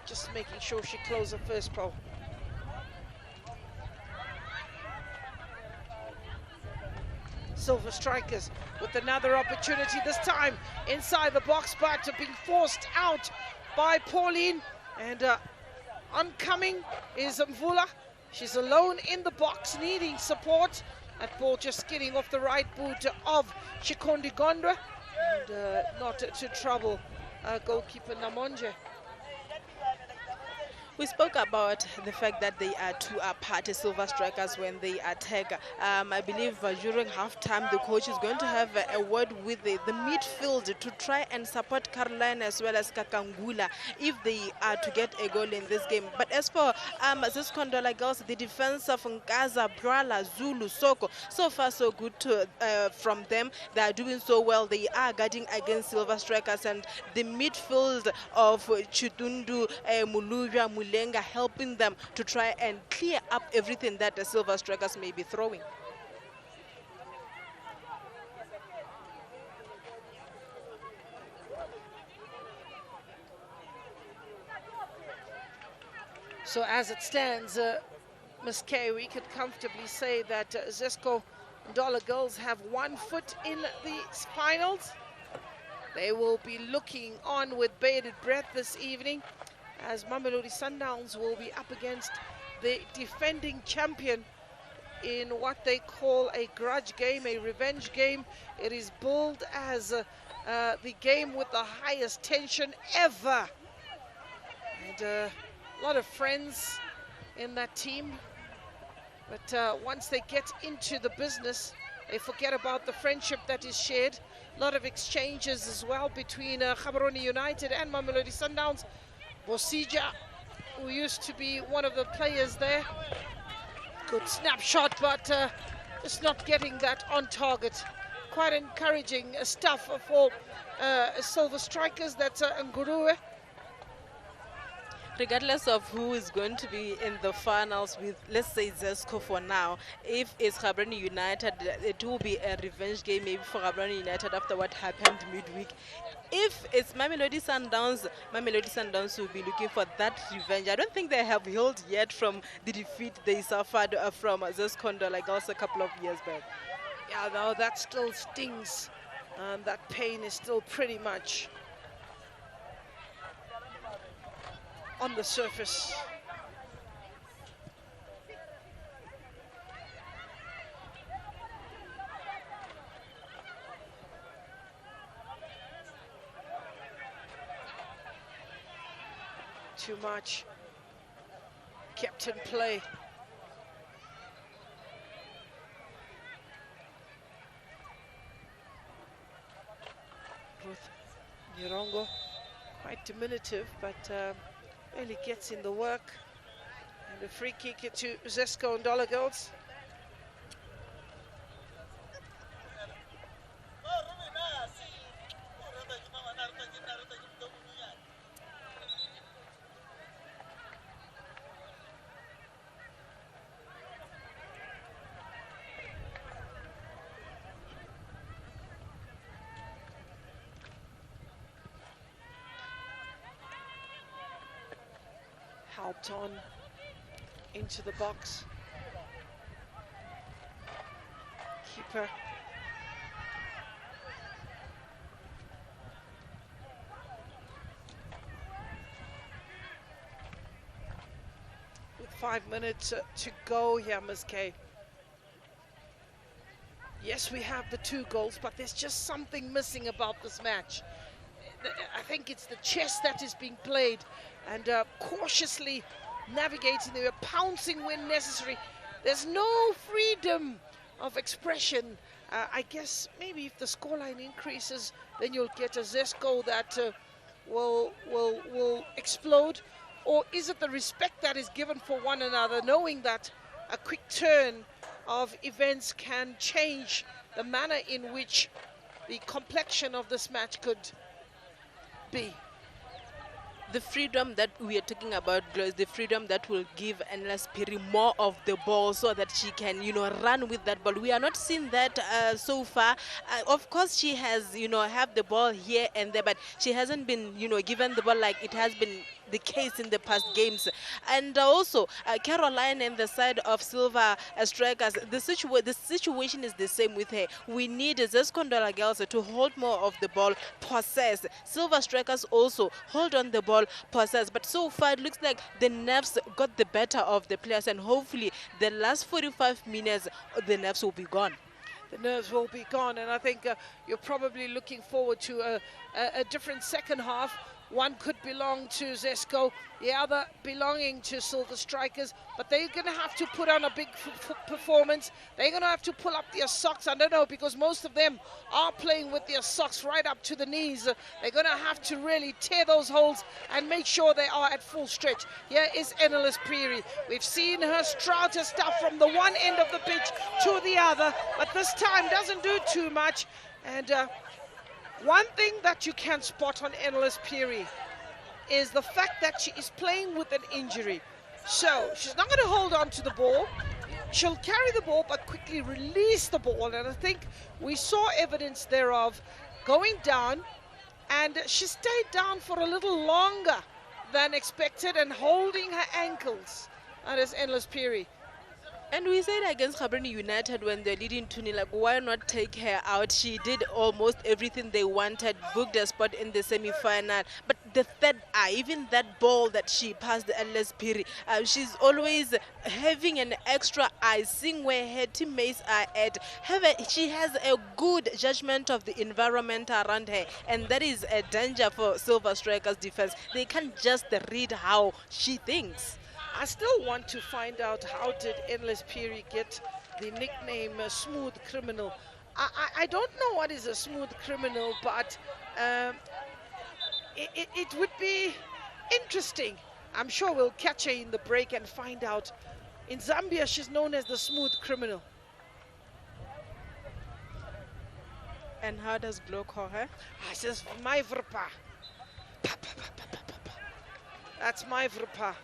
Just making sure she closed the first pole. Silver Strikers with another opportunity, this time inside the box, but being forced out by Pauline. And oncoming is Mvula. She's alone in the box, needing support. That ball just skidding off the right boot of Chikondi Gondwa, and not to trouble goalkeeper Namonje. We spoke about the fact that they are two apart, Silver Strikers, when they attack. I believe during halftime, the coach is going to have a word with the midfield to try and support Caroline as well as Kakangula if they are to get a goal in this game. But as for Zesco Ndola girls, the defense of Nkaza, Brala, Zulu, Soko, so far so good from them. They are doing so well. They are guarding against Silver Strikers, and the midfield of Chitundu, Muluvia, Mulenga, helping them to try and clear up everything that the Silver Strikers may be throwing. So as it stands, Ms. K, we could comfortably say that Zesco Ndola girls have 1 foot in the finals. They will be looking on with bated breath this evening, as Mamelodi Sundowns will be up against the defending champion in what they call a grudge game, a revenge game. It is billed as the game with the highest tension ever. And a lot of friends in that team. But once they get into the business, they forget about the friendship that is shared. A lot of exchanges as well between Gaborone United and Mamelodi Sundowns. Bosija, who used to be one of the players there. Good snapshot, but just not getting that on target. Quite encouraging stuff for Silver Strikers. That's Nguruwe. Regardless of who is going to be in the finals with, let's say, Zesco for now, if it's Gaborone United, it will be a revenge game maybe for Gaborone United after what happened midweek. If it's Mamelodi Sundowns will be looking for that revenge. I don't think they have healed yet from the defeat they suffered from Zesco Ndola girls a couple of years back. Yeah, no, that still stings. That pain is still pretty much on the surface. Too much kept in play. Ruth Nyirongo, quite diminutive, but really gets in the work. And a free kick to Zesco Ndola girls. Helped on into the box. Keeper. With 5 minutes to go here, Ms. K. Yes, we have the 2 goals, but there's just something missing about this match. I think it's the chess that is being played, and cautiously navigating. They were pouncing when necessary. There's no freedom of expression. I guess maybe if the scoreline increases, then you'll get a Zesco that will explode. Or is it the respect that is given for one another, knowing that a quick turn of events can change the manner in which the complexion of this match could be? The freedom that we are talking about, Glo, is the freedom that will give Endless Piri more of the ball so that she can, run with that ball. We are not seeing that so far. Of course, she has, have the ball here and there, but she hasn't been, given the ball like it has been the case in the past games. And also, Caroline and the side of Silver Strikers, the situation is the same with her. We need Zesco Ndola girls to hold more of the ball, possess. Silver Strikers also hold on the ball, possess. But so far, it looks like the nerves got the better of the players, and hopefully the last 45 minutes, the nerves will be gone. The nerves will be gone, and I think you're probably looking forward to a different second half. One could belong to Zesco, the other belonging to Silver Strikers, but they're going to have to put on a big performance. They're going to have to pull up their socks. I don't know, because most of them are playing with their socks right up to the knees. They're going to have to really tear those holes and make sure they are at full stretch. Here is Endless Piri. We've seen her strout her stuff from the one end of the pitch to the other, but this time doesn't do too much. And one thing that you can spot on Endless Piri is the fact that she is playing with an injury. So she's not going to hold on to the ball. She'll carry the ball but quickly release the ball. And I think we saw evidence thereof going down, and she stayed down for a little longer than expected and holding her ankles. That is Endless Piri. And we said against Gaborone United when they're leading 2-0, like, why not take her out? She did almost everything they wanted, booked a spot in the semi-final. But the third eye, even that ball that she passed Endless Piri, she's always having an extra eye, seeing where her teammates are at. She has a good judgment of the environment around her, and that is a danger for Silver Strikers defense. They can't just read how she thinks. I still want to find out, how did Endless Piri get the nickname Smooth Criminal? I don't know what is a smooth criminal, but it would be interesting. I'm sure we'll catch her in the break and find out. In Zambia, she's known as the Smooth Criminal. And how does Glo call her? She says, my vrpa. That's my vrpa.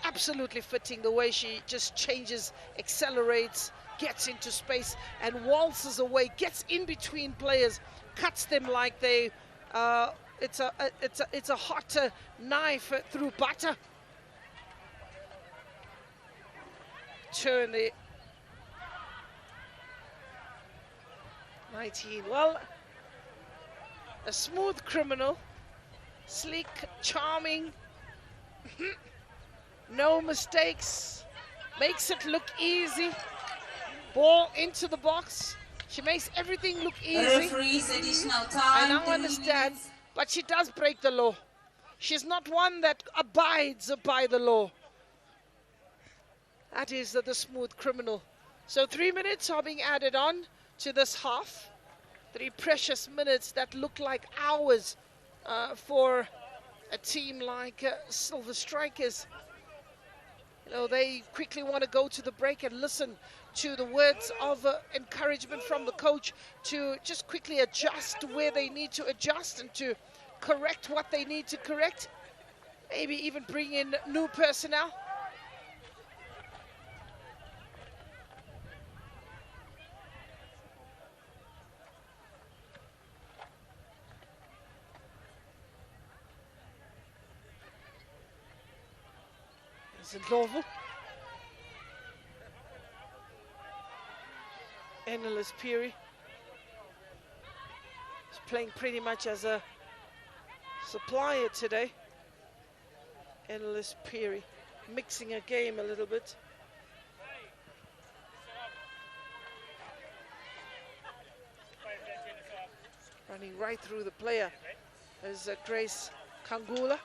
Absolutely fitting, the way she just changes, accelerates, gets into space and waltzes away, gets in between players, cuts them like they it's a hot knife through butter. Turn the 19. Well, a smooth criminal, sleek, charming. No mistakes, makes it look easy. Ball into the box. She makes everything look easy. Additional time. I now understand, but she does break the law. She's not one that abides by the law. That is the smooth criminal. So 3 minutes are being added on to this half. 3 precious minutes that look like hours for a team like Silver Strikers. You know, they quickly want to go to the break and listen to the words of encouragement from the coach to just quickly adjust where they need to adjust and to correct what they need to correct. Maybe even bring in new personnel. Is it Ndlovu? Endless Piri is playing pretty much as a supplier today. Endless Piri mixing a game a little bit. Running right through the player is Grace Kangula.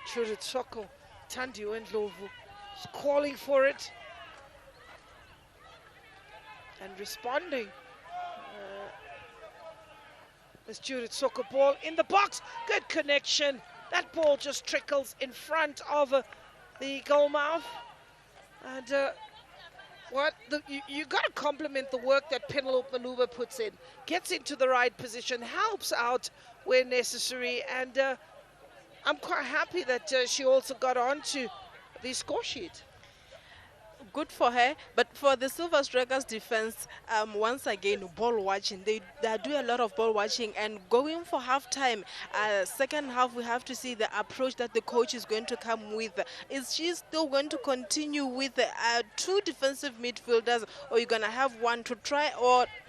Churitsoko Tandiu Ndlovu is calling for it and responding. This Churitsoko ball in the box, good connection. That ball just trickles in front of the goal mouth. And you got to compliment the work that Penelope Maluba puts in. Gets into the right position, helps out where necessary, and I'm quite happy that she also got onto the score sheet. Good for her, but for the Silver Strikers defense, once again, ball watching. They do a lot of ball watching, and going for halftime, second half, we have to see the approach that the coach is going to come with. Is she still going to continue with two defensive midfielders, or you're going to have one to try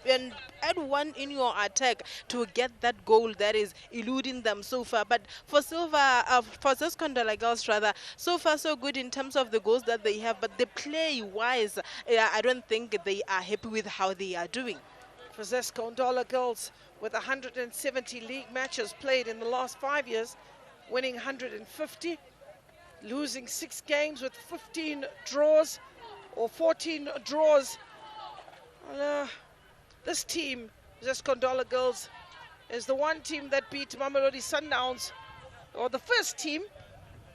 and add one in your attack to get that goal that is eluding them so far? But for Zesco Ndola girls, rather, so far so good in terms of the goals that they have, but the play-wise, I don't think they are happy with how they are doing. For Zesco Ndola girls, with 170 league matches played in the last 5 years, winning 150, losing 6 games with 15 draws or 14 draws. This team, Zesco Ndola girls, is the one team that beat Mamelodi Sundowns, or the first team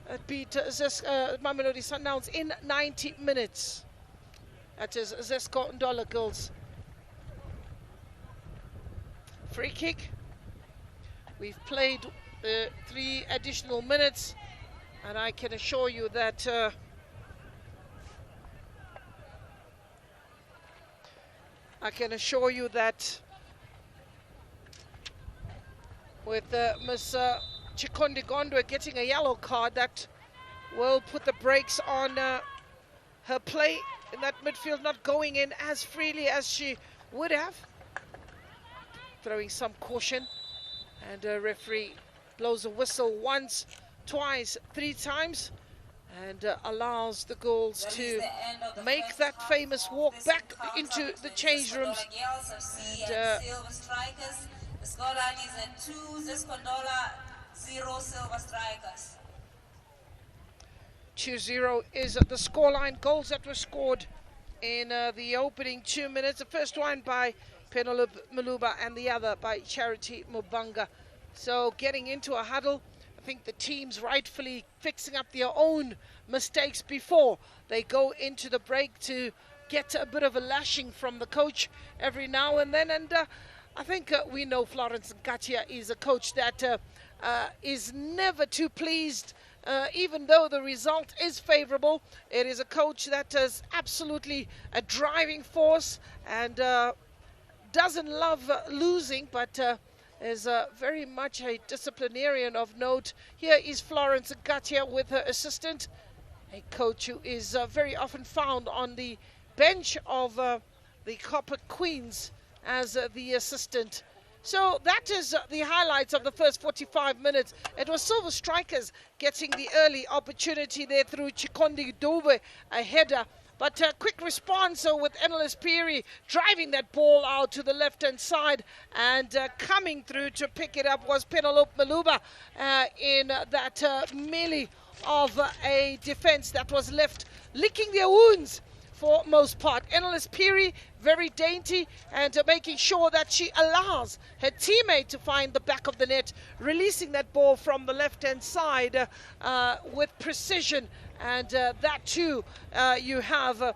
that beat Mamelodi Sundowns in 90 minutes. That is Zesco Ndola girls. Free kick. We've played 3 additional minutes, and I can assure you that with Miss Chikondi Gondwe getting a yellow card, that will put the brakes on her play in that midfield, not going in as freely as she would have. Throwing some caution, and a referee blows a whistle once, twice, 3 times, and allows the girls to make that famous walk back into the change rooms. And, the scoreline is at 2 Zesco Ndola, 0 Silver Strikers. 2-0 is the scoreline. Goals that were scored in the opening 2 minutes. The first one by Penelope Maluba and the other by Charity Mubanga. So getting into a huddle, I think the teams rightfully fixing up their own mistakes before they go into the break to get a bit of a lashing from the coach every now and then. And I think we know Florence Nkatia is a coach that is never too pleased, even though the result is favorable. It is a coach that is absolutely a driving force and doesn't love losing, but is very much a disciplinarian of note. Here is Florence Nkatia with her assistant, a coach who is very often found on the bench of the Copper Queens as the assistant. So that is the highlights of the first 45 minutes. It was Silver Strikers getting the early opportunity there through Chikondi Dube, a header. But a quick response with Endless Piri driving that ball out to the left-hand side, and coming through to pick it up was Penelope Maluba in that melee of a defense that was left licking their wounds for most part. Endless Piri, very dainty, and making sure that she allows her teammate to find the back of the net, releasing that ball from the left-hand side with precision. And that too, you have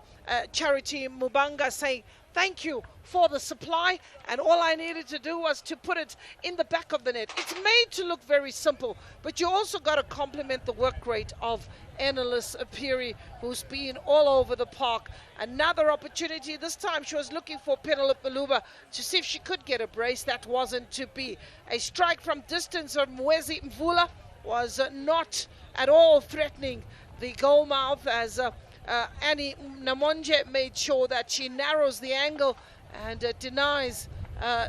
Charity Mubanga saying, thank you for the supply, and all I needed to do was to put it in the back of the net. It's made to look very simple, but you also got to compliment the work rate of Endless Piri, who's been all over the park. Another opportunity, this time she was looking for Penelope Maluba to see if she could get a brace. That wasn't to be. A strike from distance of Mwezi Mvula was not at all threatening the goal mouth, as Annie Namonje made sure that she narrows the angle and denies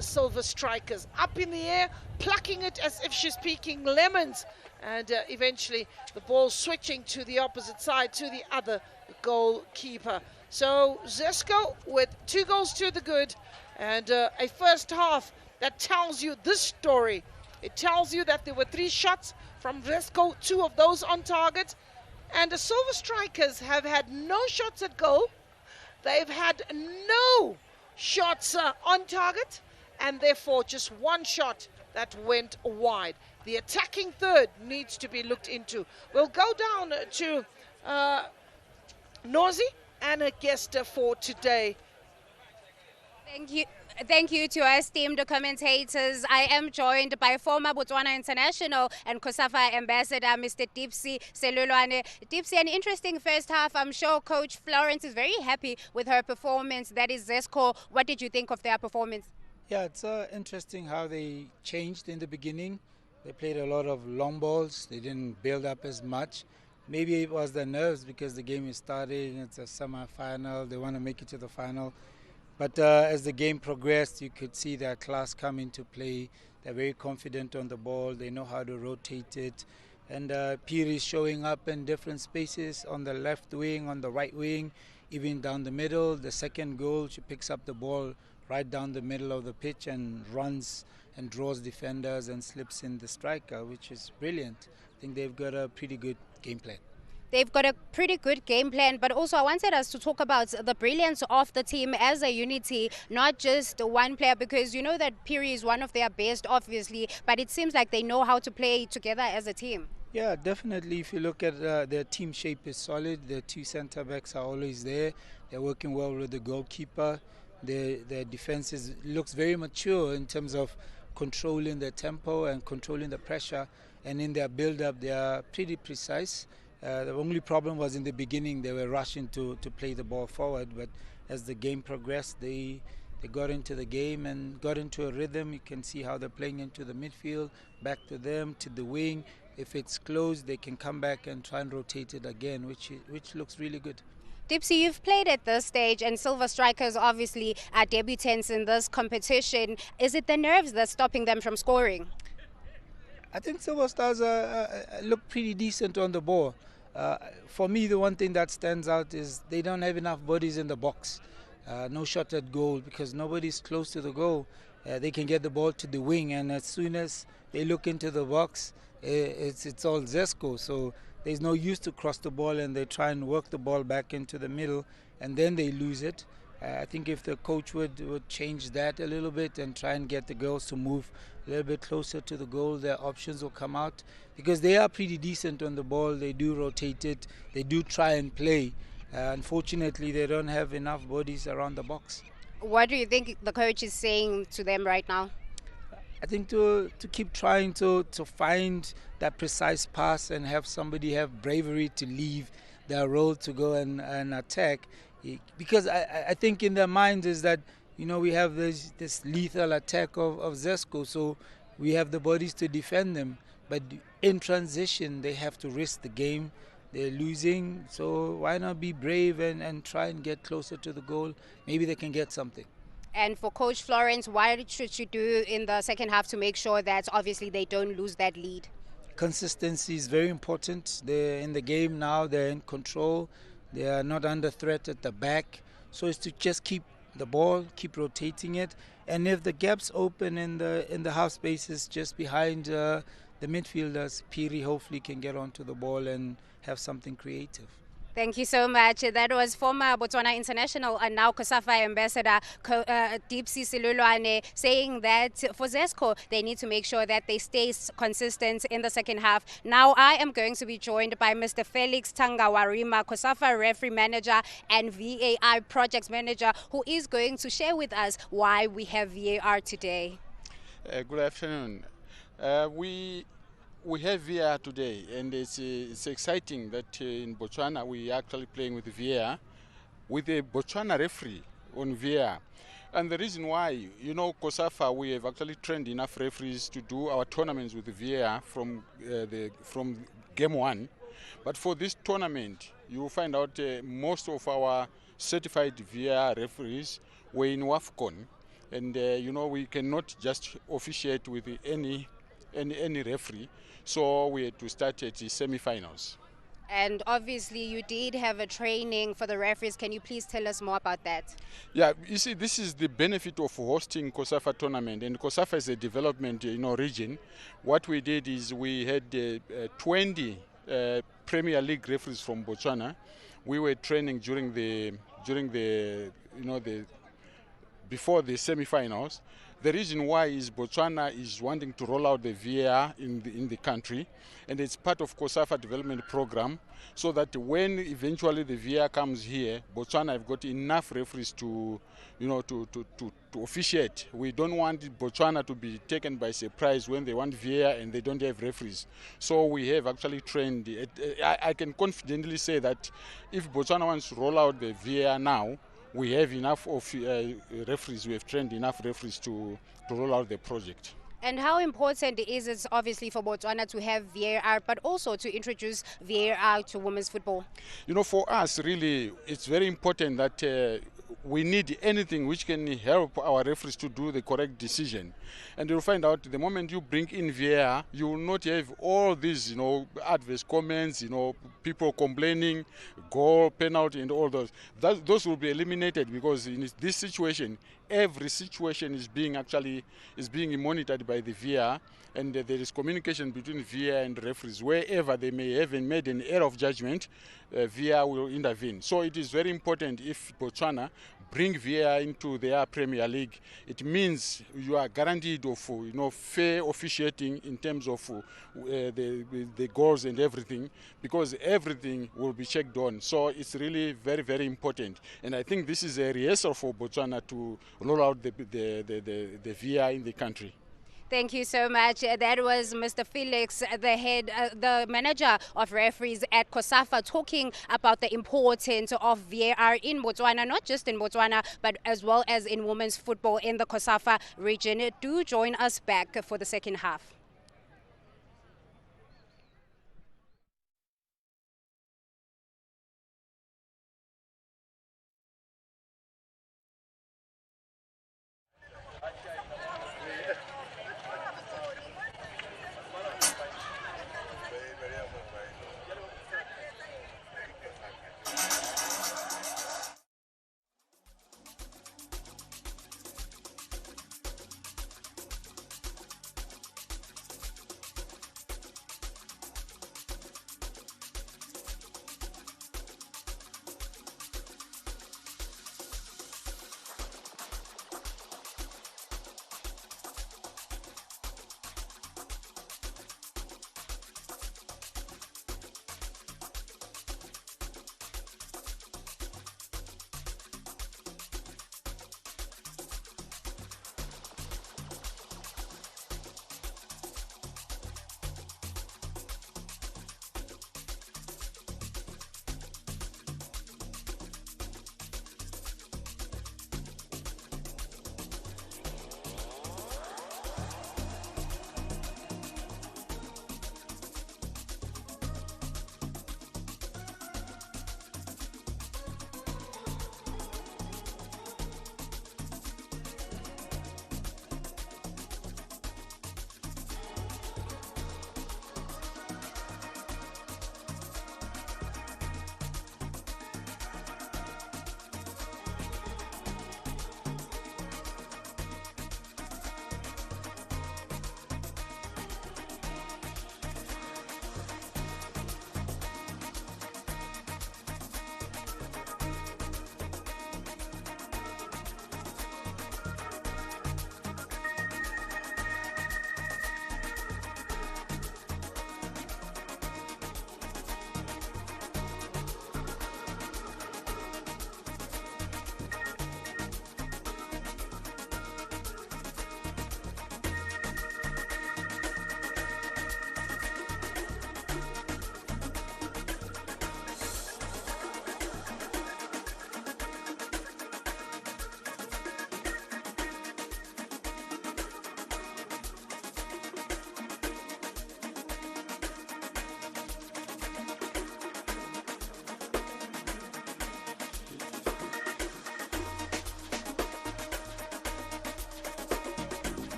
Silver Strikers. Up in the air, plucking it as if she's picking lemons, and eventually the ball switching to the opposite side, to the other goalkeeper. So Zesco with 2 goals to the good, and a first half that tells you this story. It tells you that there were 3 shots from Zesco, 2 of those on target, and the Silver Strikers have had no shots at goal. They've had no shots on target, and therefore just 1 shot that went wide. The attacking third needs to be looked into. We'll go down to Nozi and a guest for today. Thank you to our esteemed commentators. I am joined by former Botswana International and COSAFA Ambassador, Mr. Dipsy Selulwane. Dipsy, an interesting first half. I'm sure Coach Florence is very happy with her performance. That is Zesco. What did you think of their performance? Yeah, it's interesting how they changed in the beginning. They played a lot of long balls. They didn't build up as much. Maybe it was the nerves because the game is starting. It's a semi-final. They want to make it to the final. But as the game progressed, you could see their class come into play. They're very confident on the ball. They know how to rotate it. And Piri is showing up in different spaces on the left wing, on the right wing, even down the middle. The second goal, she picks up the ball right down the middle of the pitch and runs and draws defenders and slips in the striker, which is brilliant. I think they've got a pretty good game plan. They've got a pretty good game plan, but also I wanted us to talk about the brilliance of the team as a unity, not just one player, because you know that Piri is one of their best, obviously, but it seems like they know how to play together as a team. Yeah, definitely. If you look at their team shape is solid. Their 2 centre-backs are always there. They're working well with the goalkeeper. Their defence looks very mature in terms of controlling the tempo and controlling the pressure, and in their build-up they are pretty precise. The only problem was in the beginning they were rushing to play the ball forward, but as the game progressed they got into the game and got into a rhythm. You can see how they're playing into the midfield, back to them, to the wing. If it's closed they can come back and try and rotate it again, which looks really good. Dipsy, you've played at this stage, and Silver Strikers obviously are debutants in this competition. Is it the nerves that's stopping them from scoring? I think Silver Stars look pretty decent on the ball. For me, the one thing that stands out is they don't have enough bodies in the box. No shot at goal because nobody's close to the goal. They can get the ball to the wing, and as soon as they look into the box, it's all Zesco. So there's no use to cross the ball, and they try and work the ball back into the middle, and then they lose it. I think if the coach would change that a little bit and try and get the girls to move a little bit closer to the goal, their options will come out, because they are pretty decent on the ball. They do rotate it. They do try and play. Unfortunately, they don't have enough bodies around the box. What do you think the coach is saying to them right now? I think to keep trying to find that precise pass and have somebody have bravery to leave their role to go and attack. Because I think in their minds is that, you know, we have this lethal attack of Zesco, so we have the bodies to defend them. But in transition, they have to risk the game. They're losing, so why not be brave and try and get closer to the goal? Maybe they can get something. And for Coach Florence, what should she do in the second half to make sure that obviously they don't lose that lead? Consistency is very important. They're in the game now. They're in control. They are not under threat at the back. So it's to just keep the ball, keep rotating it. And if the gaps open in the half spaces just behind the midfielders, Piri hopefully can get onto the ball and have something creative. Thank you so much. That was former Botswana International and now COSAFA Ambassador Dipsy Selulwane saying that for Zesco, they need to make sure that they stay consistent in the second half. Now I am going to be joined by Mr. Felix Tangawarima, COSAFA Referee Manager and VAR Projects Manager, who is going to share with us why we have VAR today. Good afternoon. We have VAR today, and it's exciting that in Botswana we are actually playing with VAR, with a Botswana referee on VAR. And the reason why, you know, COSAFA, we have actually trained enough referees to do our tournaments with VAR from game one. But for this tournament, you will find out most of our certified VAR referees were in WAFCON. And, we cannot just officiate with any referee. So we had to start at the semi-finals. And obviously, you did have a training for the referees. Can you please tell us more about that? Yeah, you see, this is the benefit of hosting COSAFA tournament, and COSAFA is a development, region. What we did is we had 20 Premier League referees from Botswana. We were training during the before the semi-finals. The reason why is Botswana is wanting to roll out the VAR in the country, and it's part of COSAFA development program, so that when eventually the VAR comes here, Botswana have got enough referees to officiate. We don't want Botswana to be taken by surprise when they want VAR and they don't have referees. So we have actually trained. I can confidently say that if Botswana wants to roll out the VAR now, we have enough of referees. We have trained enough referees to roll out the project. And how important is it, obviously, for Botswana to have VAR, but also to introduce VAR to women's football? For us, really, it's very important that we need anything which can help our referees to do the correct decision. And you'll find out the moment you bring in VAR, you will not have all these, adverse comments, people complaining, goal, penalty, and all those. Those will be eliminated, because in this situation, every situation is being monitored by the VAR, and there is communication between VAR and referees. Wherever they may have made an error of judgment, VAR will intervene. So it is very important if Botswana bring VAR into their Premier League. It means you are guaranteed of fair officiating in terms of the goals and everything, because everything will be checked on. So it's really very, very important. And I think this is a rehearsal for Botswana to roll out the VAR in the country. Thank you so much. That was Mr. Felix, the manager of referees at COSAFA, talking about the importance of VAR in Botswana, not just in Botswana, but as well as in women's football in the COSAFA region. Do join us back for the second half.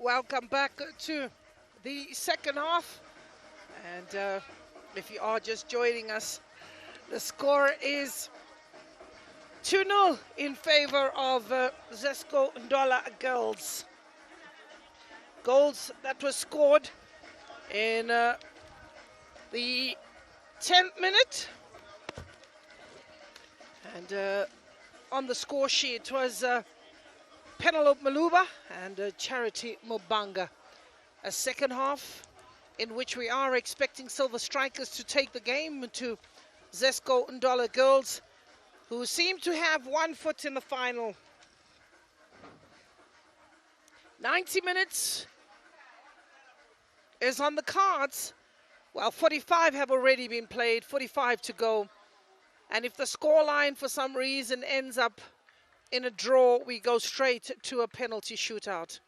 Welcome back to the second half. And if you are just joining us, the score is 2-0 in favor of Zesco Ndola girls. Goals that were scored in the 10th minute. And on the score sheet was Penelope Maluba and Charity Mobanga. A second half in which we are expecting Silver Strikers to take the game to Zesco Ndola girls, who seem to have one foot in the final. 90 minutes is on the cards. Well, 45 have already been played, 45 to go. And if the scoreline for some reason ends up in a draw, we go straight to a penalty shootout.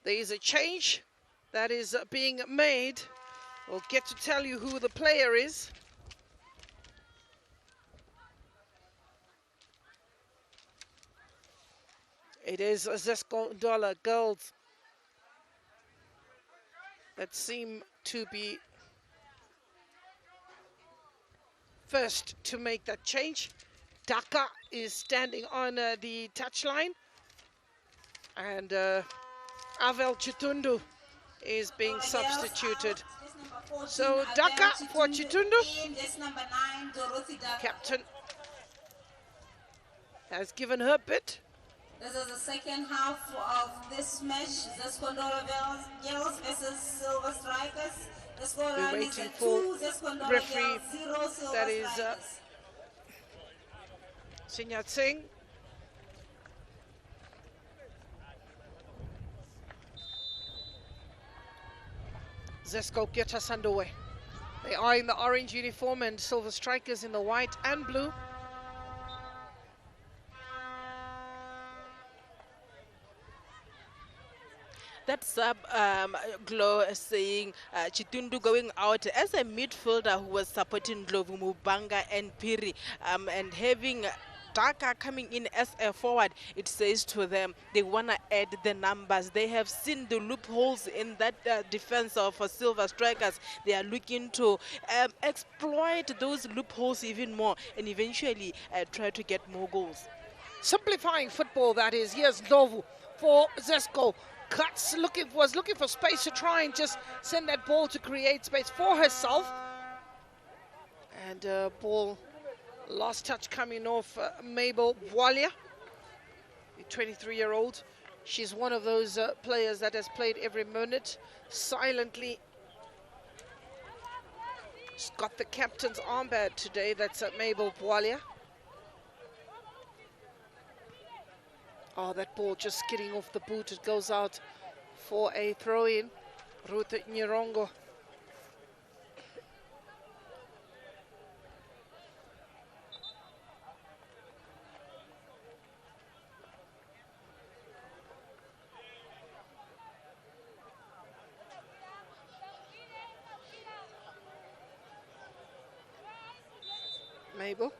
There is a change that is being made. We'll get to tell you who the player is. It is Zesco Ndola girls that seem to be first to make that change. Daka is standing on the touchline, and Avel Chitundu is being substituted. So Daka for Chitundu. Captain has given her bit. This is the second half of this match. Zesco Ndola girls versus Silver Strikers. The scoreline is at 2, Zesco Ndola referee, girls 0, Silver that is Strikers. Sinyat Singh. Zesco get us underway. They are in the orange uniform and Silver Strikers in the white and blue. That sub Glow saying Chitundu going out as a midfielder who was supporting Ndlovu Mubanga and Piri, and having Daka coming in as a forward. It says to them they want to add the numbers. They have seen the loopholes in that defense of Silver Strikers. They are looking to exploit those loopholes even more and eventually try to get more goals. Simplifying football, that is. Here's Ndlovu for Zesco. Cuts, was looking for space to try and just send that ball to create space for herself. And ball, last touch coming off Mabel Bwalia, the 23-year-old. She's one of those players that has played every minute silently. She's got the captain's armband today. That's Mabel Bwalia. Oh, that ball just skidding off the boot. It goes out for a throw-in. Ruth Nyirongo. Mabel.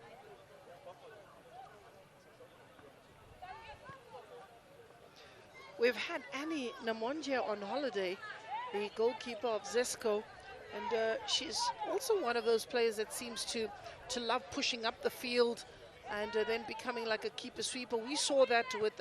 We've had Annie Namonja on holiday, the goalkeeper of Zesco, and she's also one of those players that seems to love pushing up the field and then becoming like a keeper sweeper. We saw that with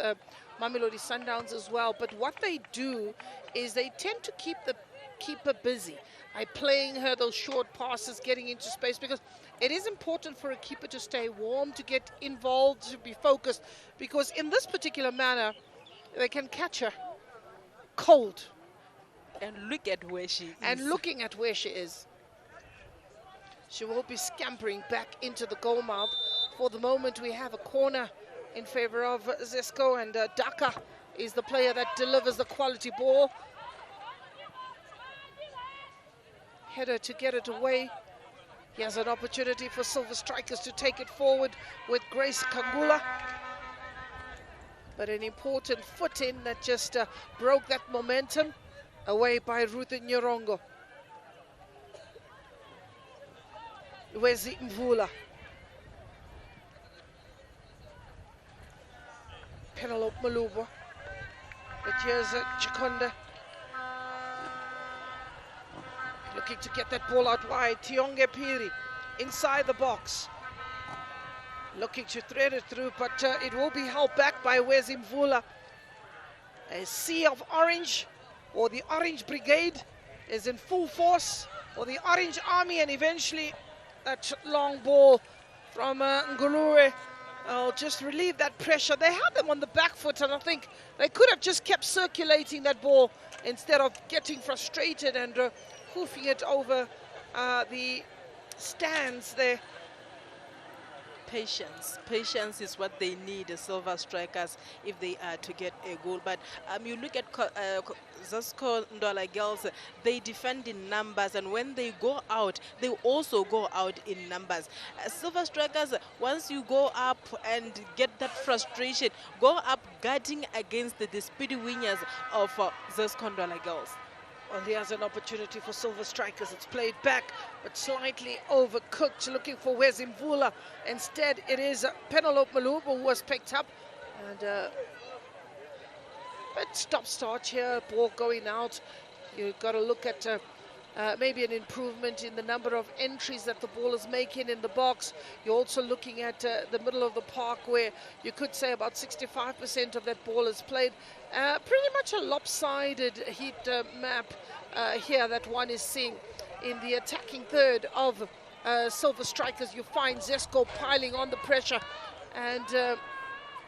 Mamelodi Sundowns as well. But what they do is they tend to keep the keeper busy by playing her those short passes, getting into space, because it is important for a keeper to stay warm, to get involved, to be focused, because in this particular manner, they can catch her cold. And look at where she is. And looking at where she is. She will be scampering back into the goal mouth. For the moment, we have a corner in favor of Zesco, and Daka is the player that delivers the quality ball. Header to get it away. He has an opportunity for Silver Strikers to take it forward with Grace Kangula. But an important foot in that just broke that momentum, away by Ruth Nyirongo. Wezi Mvula. Penelope Maluba. The here's Chikonda. Looking to get that ball out wide. Tionge Piri inside the box. Looking to thread it through, but it will be held back by Wezi Mvula. A sea of orange, or the Orange Brigade, is in full force, or the Orange Army, and eventually that long ball from Ngulure will just relieve that pressure. They had them on the back foot, and I think they could have just kept circulating that ball instead of getting frustrated and hoofing it over the stands there. Patience is what they need, the Silver Strikers, if they are to get a goal. But you look at Zesco Ndola girls, they defend in numbers, and when they go out, they also go out in numbers. Silver Strikers, once you go up and get that frustration, go up guarding against the speedy wingers of Zesco Ndola girls. Well, here's an opportunity for Silver Strikers. It's played back, but slightly overcooked, looking for Wezi Mvula. Instead, it is Penelope Malubo who was picked up. And but stop-start here, ball going out. You've got to look at maybe an improvement in the number of entries that the ball is making in the box. You're also looking at the middle of the park, where you could say about 65% of that ball is played. Pretty much a lopsided heat map here that one is seeing. In the attacking third of Silver Strikers, you find Zesco piling on the pressure, and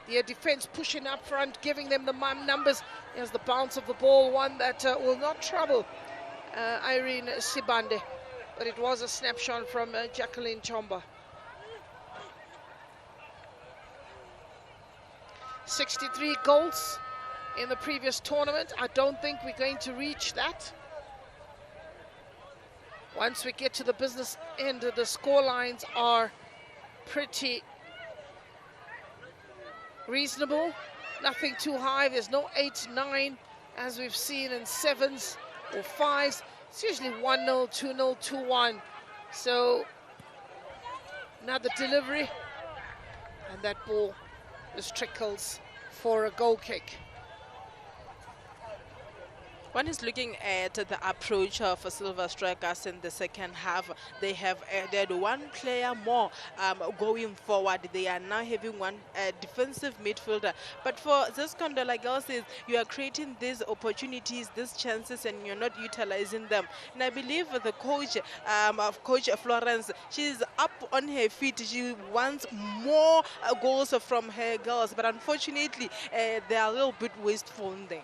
their defense pushing up front, giving them the numbers. Here's the bounce of the ball, one that will not trouble Irene Sibande, but it was a snapshot from Jacqueline Chomba. 63 goals in the previous tournament. I don't think we're going to reach that. Once we get to the business end, the score lines are pretty reasonable. Nothing too high. There's no 8-9 as we've seen in 7s or 5s. It's usually 1-0, 2-0, 2-1. So another delivery, and that ball just trickles for a goal kick. One is looking at the approach of Silver Strikers in the second half. They have added one player more going forward. They are now having one defensive midfielder. But for Zesco Ndola girls, you are creating these opportunities, these chances, and you're not utilizing them. And I believe the coach, Coach Florence, she's up on her feet. She wants more goals from her girls, but unfortunately, they are a little bit wasteful in there.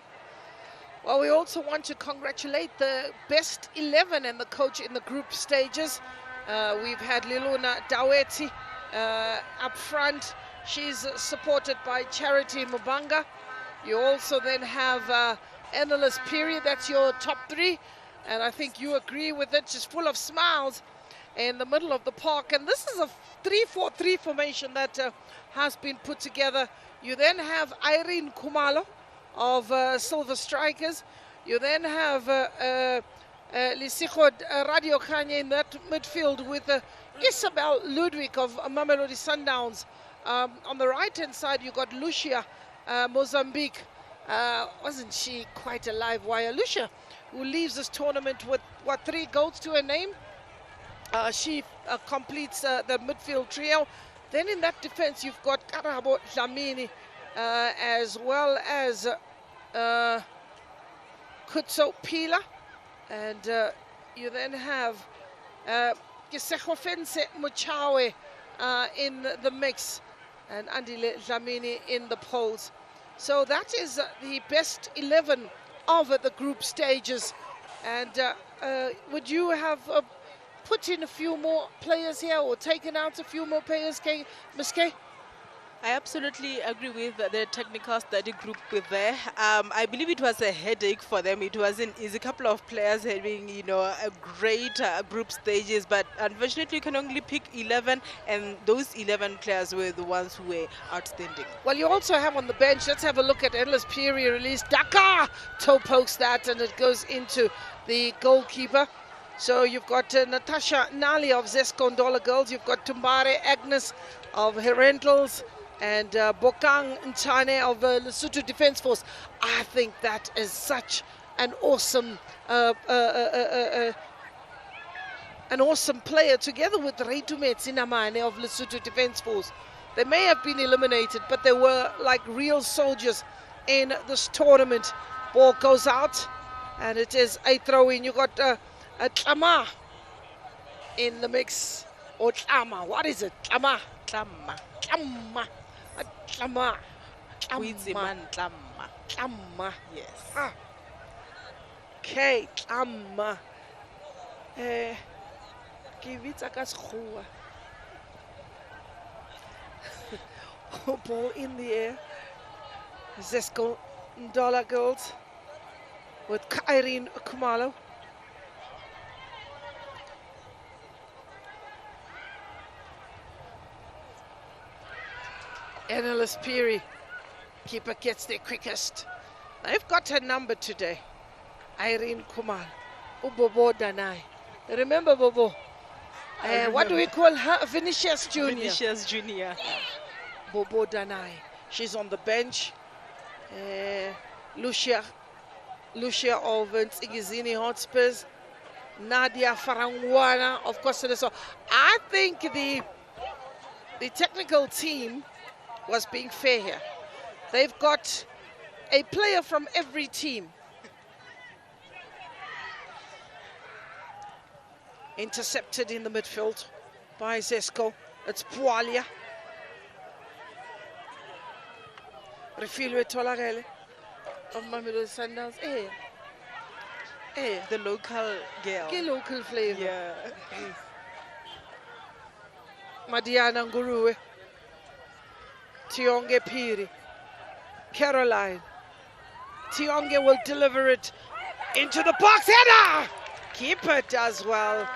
Well, we also want to congratulate the best 11 and the coach in the group stages. We've had Liluna Daweti up front. She's supported by Charity Mubanga. You also then have Endless Period. That's your top 3. And I think you agree with it. She's full of smiles in the middle of the park. And this is a 3-4-3 formation that has been put together. You then have Irene Kumalo of Silver Strikers. You then have Lisikhod Radio Kanye in that midfield with Isabel Ludwig of Mamelodi Sundowns. On the right-hand side, you got Lucia Mozambique. Wasn't she quite a live wire? Lucia, who leaves this tournament with, what, 3 goals to her name? She completes the midfield trio. Then in that defense, you've got Karabo Dlamini, as well as Kutso Pila, and you then have Kisehofense Muchawe in the mix, and Andile Dlamini in the polls. So that is the best 11 of the group stages. And would you have put in a few more players here, or taken out a few more players, Ms. K? I absolutely agree with the technical study group with there. I believe it was a headache for them. It wasn't easy. A couple of players having, a great group stages, but unfortunately you can only pick 11, and those 11 players were the ones who were outstanding. Well, you also have on the bench, let's have a look at Endless Period release. Dakar toe pokes that, and it goes into the goalkeeper. So you've got Natasha Nali of Zesco Ndola girls. You've got Tumbare Agnes of Herentals. and Bokang Ntane of Lesotho Defence Force. I think that is such an awesome player, together with Reitume Tsinamane of Lesotho Defence Force. They may have been eliminated, but they were like real soldiers in this tournament. Ball goes out, and it is a throw-in. You got a Tlama in the mix, or Tlama. What is it? Tlama. Tlama. Tlama. Tlama. Tlama. Tlama. Yes. Ah. Okay, Tlama. Give it a sekgowa. Ball in the air. Zesco Ndola girls with Irene Kumalo. Annalise Peary, keeper, gets there quickest. They've got her number today. Irene Kumalo. Bobo Danai. Remember Bobo? What do we call her? Vinicius Jr. Vinicius Jr. Bobo Danai. She's on the bench. Lucia of Nsigizini Hotspurs. Nadia Farangwana of Costa. I think the technical team was being fair here. They've got a player from every team. Intercepted in the midfield by Zesco. It's Pualia. Refilwe Tolagele of Mamelodi Sundowns. The local girl. Get local flavor. Yeah. Madiana Nguruwe. Tionge Piri. Caroline. Tionge will deliver it into the box. Header! Keeper does well.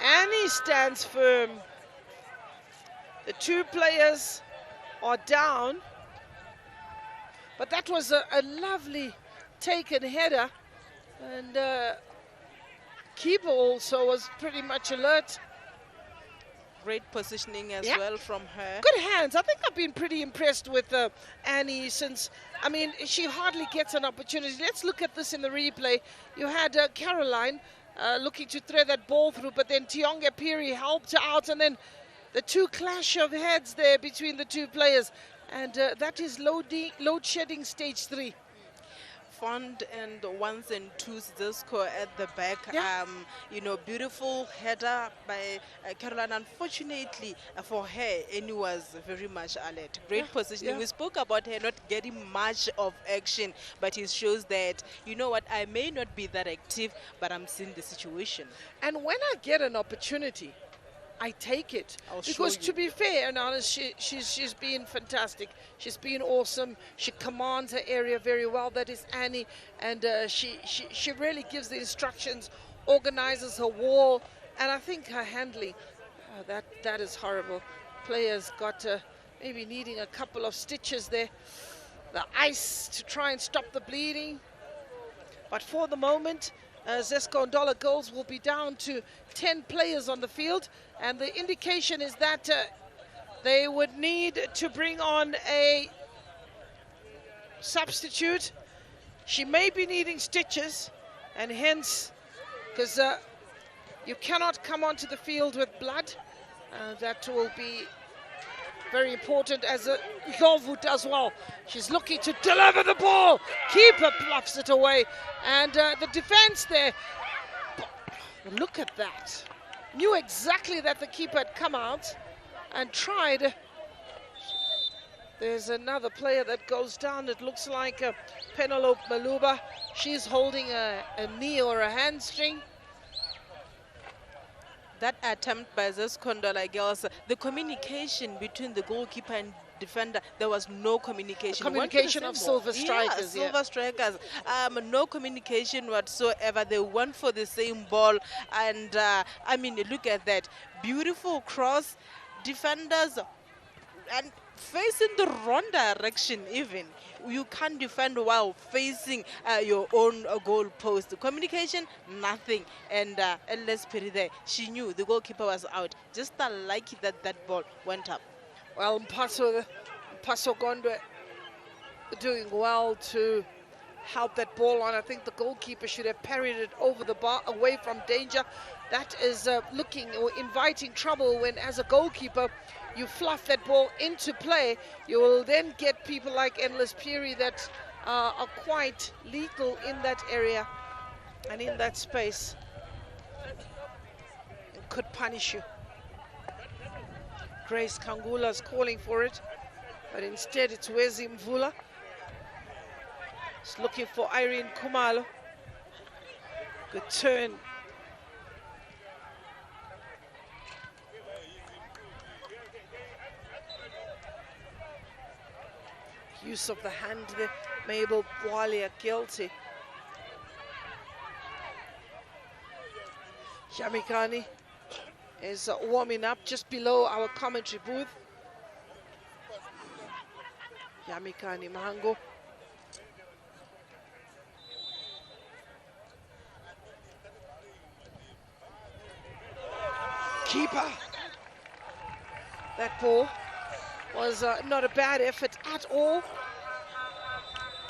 Annie stands firm. The two players are down, but that was a lovely taken header, and keeper also was pretty much alert. Great positioning as well from her. Good hands. I think I've been pretty impressed with Annie since, I mean, she hardly gets an opportunity. Let's look at this in the replay. You had Caroline looking to thread that ball through, but then Tionge Piri helped her out, and then the two clash of heads there between the two players, and that is load shedding stage 3. Fond and ones and twos, Zesco at the back. Yeah. You know, beautiful header by Caroline. Unfortunately for her, Annie was very much alert. Great positioning. Yeah. We spoke about her not getting much of action, but it shows that, you know what, I may not be that active, but I'm seeing the situation. And when I get an opportunity, I take it. Because to be fair and honest, she's been fantastic. She's been awesome. She commands her area very well. That is Annie, and she really gives the instructions, organizes her wall, and I think her handling, that is horrible. Players got maybe needing a couple of stitches there. The ice to try and stop the bleeding. But for the moment, Zesco Ndola girls will be down to 10 players on the field, and the indication is that they would need to bring on a substitute. She may be needing stitches, and hence, because you cannot come onto the field with blood, that will be very important, as Ndlovu does well. She's looking to deliver the ball. Keeper bluffs it away. And the defense there, look at that. Knew exactly that the keeper had come out and tried. There's another player that goes down. It looks like Penelope Maluba. She's holding a knee or a hamstring. That attempt by Zesco Ndola girls, the communication between the goalkeeper and defender, there was no communication. Communication of Silver Strikers. Yeah, Silver Strikers. No communication whatsoever. They went for the same ball, and I mean, look at that beautiful cross. Defenders and facing the wrong direction. Even you can't defend while facing your own goal post. Communication, nothing. And Annalise Peary there, she knew the goalkeeper was out. Just lucky that that ball went up. Well, Mpaso Gondwe doing well to help that ball on. I think the goalkeeper should have parried it over the bar, away from danger. That is looking or inviting trouble when, as a goalkeeper, you fluff that ball into play. You will then get people like Endless Fury that are quite lethal in that area and in that space and could punish you. Grace Kangula is calling for it, but instead it's Wezi Mvula. It's looking for Irene Kumalo. Good turn. Use of the hand there. Mabel Bwalia guilty. Yamikani is warming up just below our commentary booth. Yamikani Mahango. Keeper. That ball was not a bad effort at all.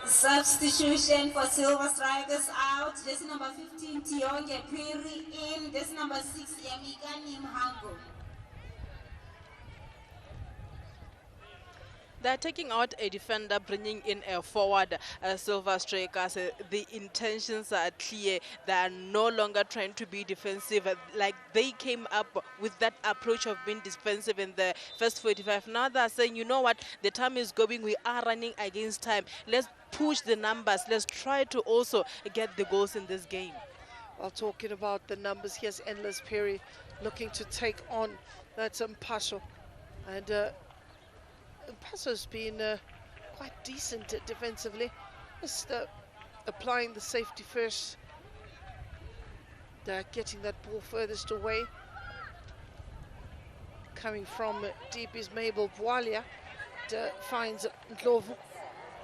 Substitution for Silver Strikers out. Jersey number 15, Tionge Piri in. Jersey number 6, Yamikani Mhango. They're taking out a defender, bringing in a forward, Silver Strikers. The intentions are clear. They are no longer trying to be defensive. Like they came up with that approach of being defensive in the first 45. Now they're saying, you know what, the time is going. We are running against time. Let's push the numbers. Let's try to also get the goals in this game. While talking about the numbers, here's Endless Perry looking to take on that Mpaso. And Mpaso's been quite decent defensively. Just applying the safety first. Getting that ball furthest away. Coming from deep is Mabel Bwalia. Finds Ndlovu.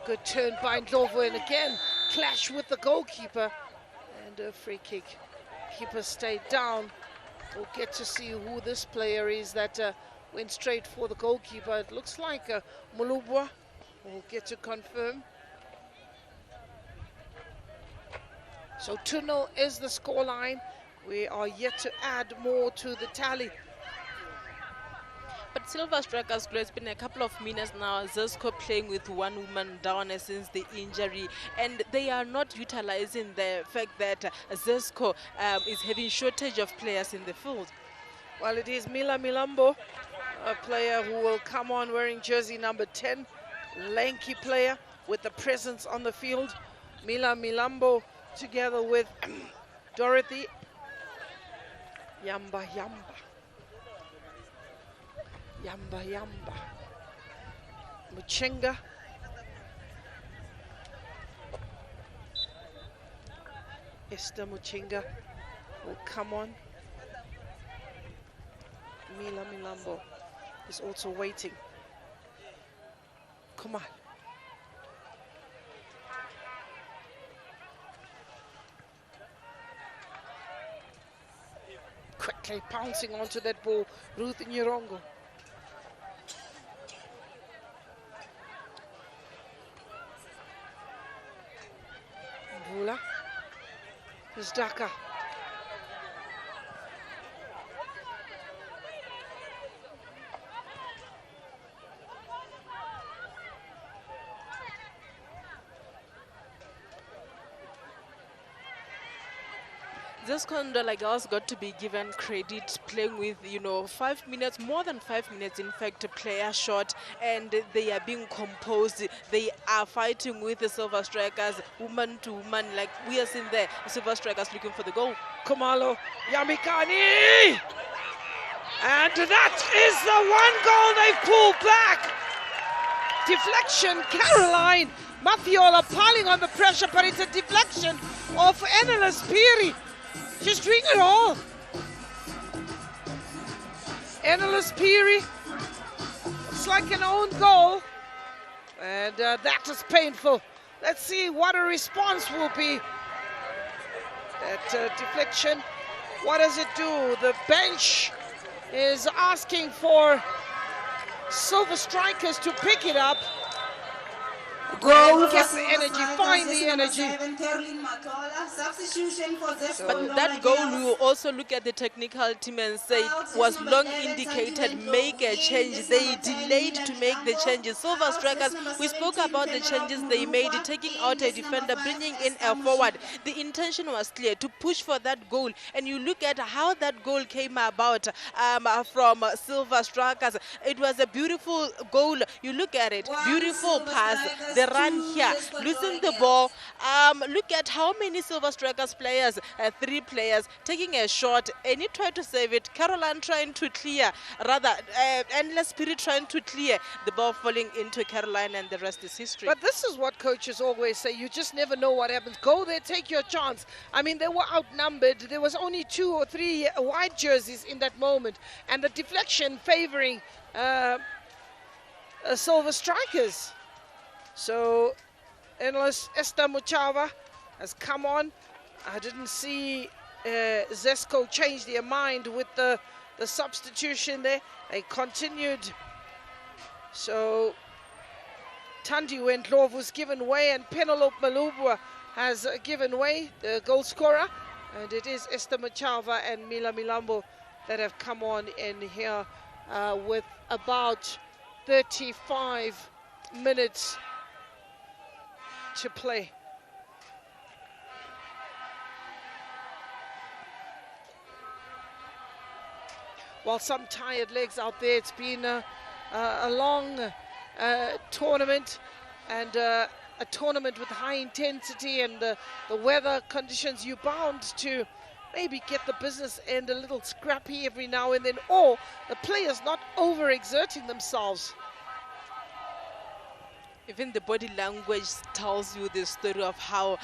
Good turn by Ndlovu, and again clash with the goalkeeper. And a free kick. Keeper stayed down. We'll get to see who this player is that went straight for the goalkeeper. It looks like Mulubwa. We'll get to confirm. So 2-0 is the scoreline. We are yet to add more to the tally. But Silver Strikers, it's been a couple of minutes now. Zesco playing with one woman down since the injury, and they are not utilizing the fact that Zesco is having shortage of players in the field. Well, it is Mila Milambo, a player who will come on wearing jersey number 10, lanky player with the presence on the field. Mila Milambo together with Dorothy Yamba. Muchenga. Esther Muchenga will come on. Mila Milambo is also waiting. Come on. Quickly pouncing onto that ball, Ruth Nyirongo. Mbula. There's Daka. Zesco Ndola girls got to be given credit, playing with, 5 minutes, more than 5 minutes, in fact, player short, and they are being composed. They are fighting with the Silver Strikers, woman to woman, like we are seeing there. Silver Strikers looking for the goal. Kumalo Yamikani! And that is the one goal they've pulled back. Deflection, Caroline Mafiola piling on the pressure, but it's a deflection of Endless Piri. She's doing it all. Endless Piri. It's like an own goal. And that is painful. Let's see what a response will be. That deflection, what does it do? The bench is asking for Silver Strikers to pick it up. Goal Get for the Silver energy, Strikers, find the jersey number energy. 7, Caroline Matola. Substitution for Zesco But Ndola that goal, girls. we will also look at the technical team and say Out, it was number long 11, indicated, Santi make a Wendlo. change. In, They number 10, delayed Mila to make the Milambo. changes. Silver Out, Strikers, number we spoke 17, about the Penelope changes they made, Muluwa. taking In, out a number defender, 5, bringing in Esther a forward. Mushinga. The intention was clear, to push for that goal. And you look at how that goal came about from Silver Strikers. It was a beautiful goal. You look at it, 1 beautiful Silver pass, Strikers, the run 2 here, Zesco losing Ndola the girls. ball. Look at how many Silver Strikers players, 3 players, taking a shot. Any try to save it. Caroline trying to clear, rather, Endless Spirit trying to clear. The ball falling into Caroline, and the rest is history. But this is what coaches always say. You just never know what happens. Go there, take your chance. I mean, they were outnumbered. There was only 2 or 3 white jerseys in that moment. And the deflection favoring Silver Strikers. So, Endless Esther Muchava has come on. I didn't see Zesco change their mind with the substitution there. They continued. So Thandi Wendlo was given way, and Penelope Malubwa has given way, the goal scorer. And it is Esther Machava and Mila Milambo that have come on in here with about 35 minutes to play. While some tired legs out there, it's been a long tournament, and a tournament with high intensity, and the weather conditions. You're bound to maybe get the business end a little scrappy every now and then, or the players not overexerting themselves. Even the body language tells you the story of how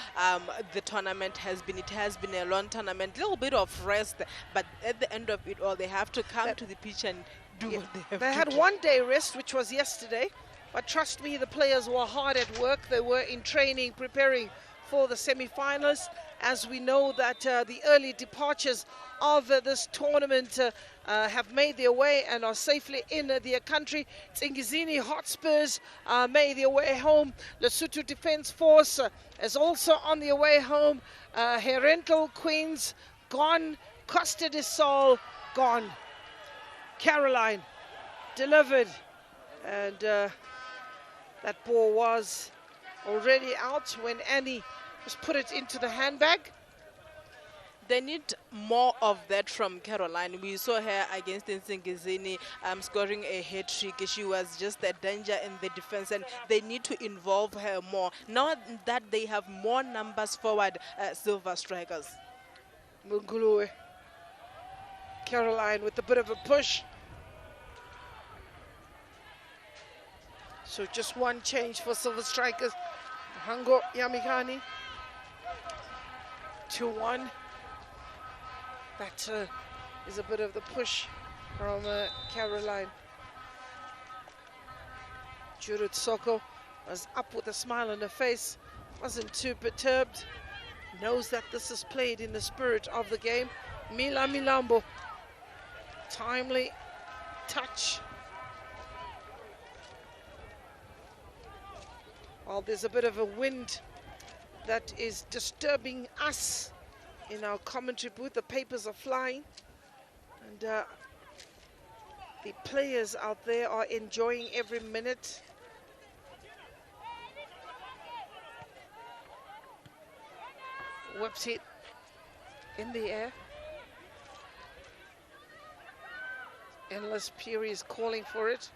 the tournament has been. It has been a long tournament, a little bit of rest, but at the end of it all, they have to come to the pitch and do what they have They to had do. 1 day rest, which was yesterday, but trust me, the players were hard at work. They were in training, preparing for the semi-finals. As we know that the early departures of this tournament have made their way and are safely in their country. Tsingizini Hotspurs made their way home. Lesotho Defence Force is also on their way home. Herental Queens gone. Costa de Sol gone. Caroline delivered, and that ball was already out when Annie just put it into the handbag. They need more of that from Caroline. We saw her against Nsingizini scoring a hat-trick. She was just a danger in the defense, and they need to involve her more. Now that they have more numbers forward, Silver Strikers. Munguluwe. Caroline with a bit of a push. So just one change for Silver Strikers. Hango Yamikani. 2-1. That is a bit of the push from Caroline. Judith Soko was up with a smile on her face. Wasn't too perturbed. Knows that this is played in the spirit of the game. Mila Milambo. Timely touch. While there's a bit of a wind that is disturbing us in our commentary booth, the papers are flying, and the players out there are enjoying every minute. Whips it in the air. Endless Fury is calling for it.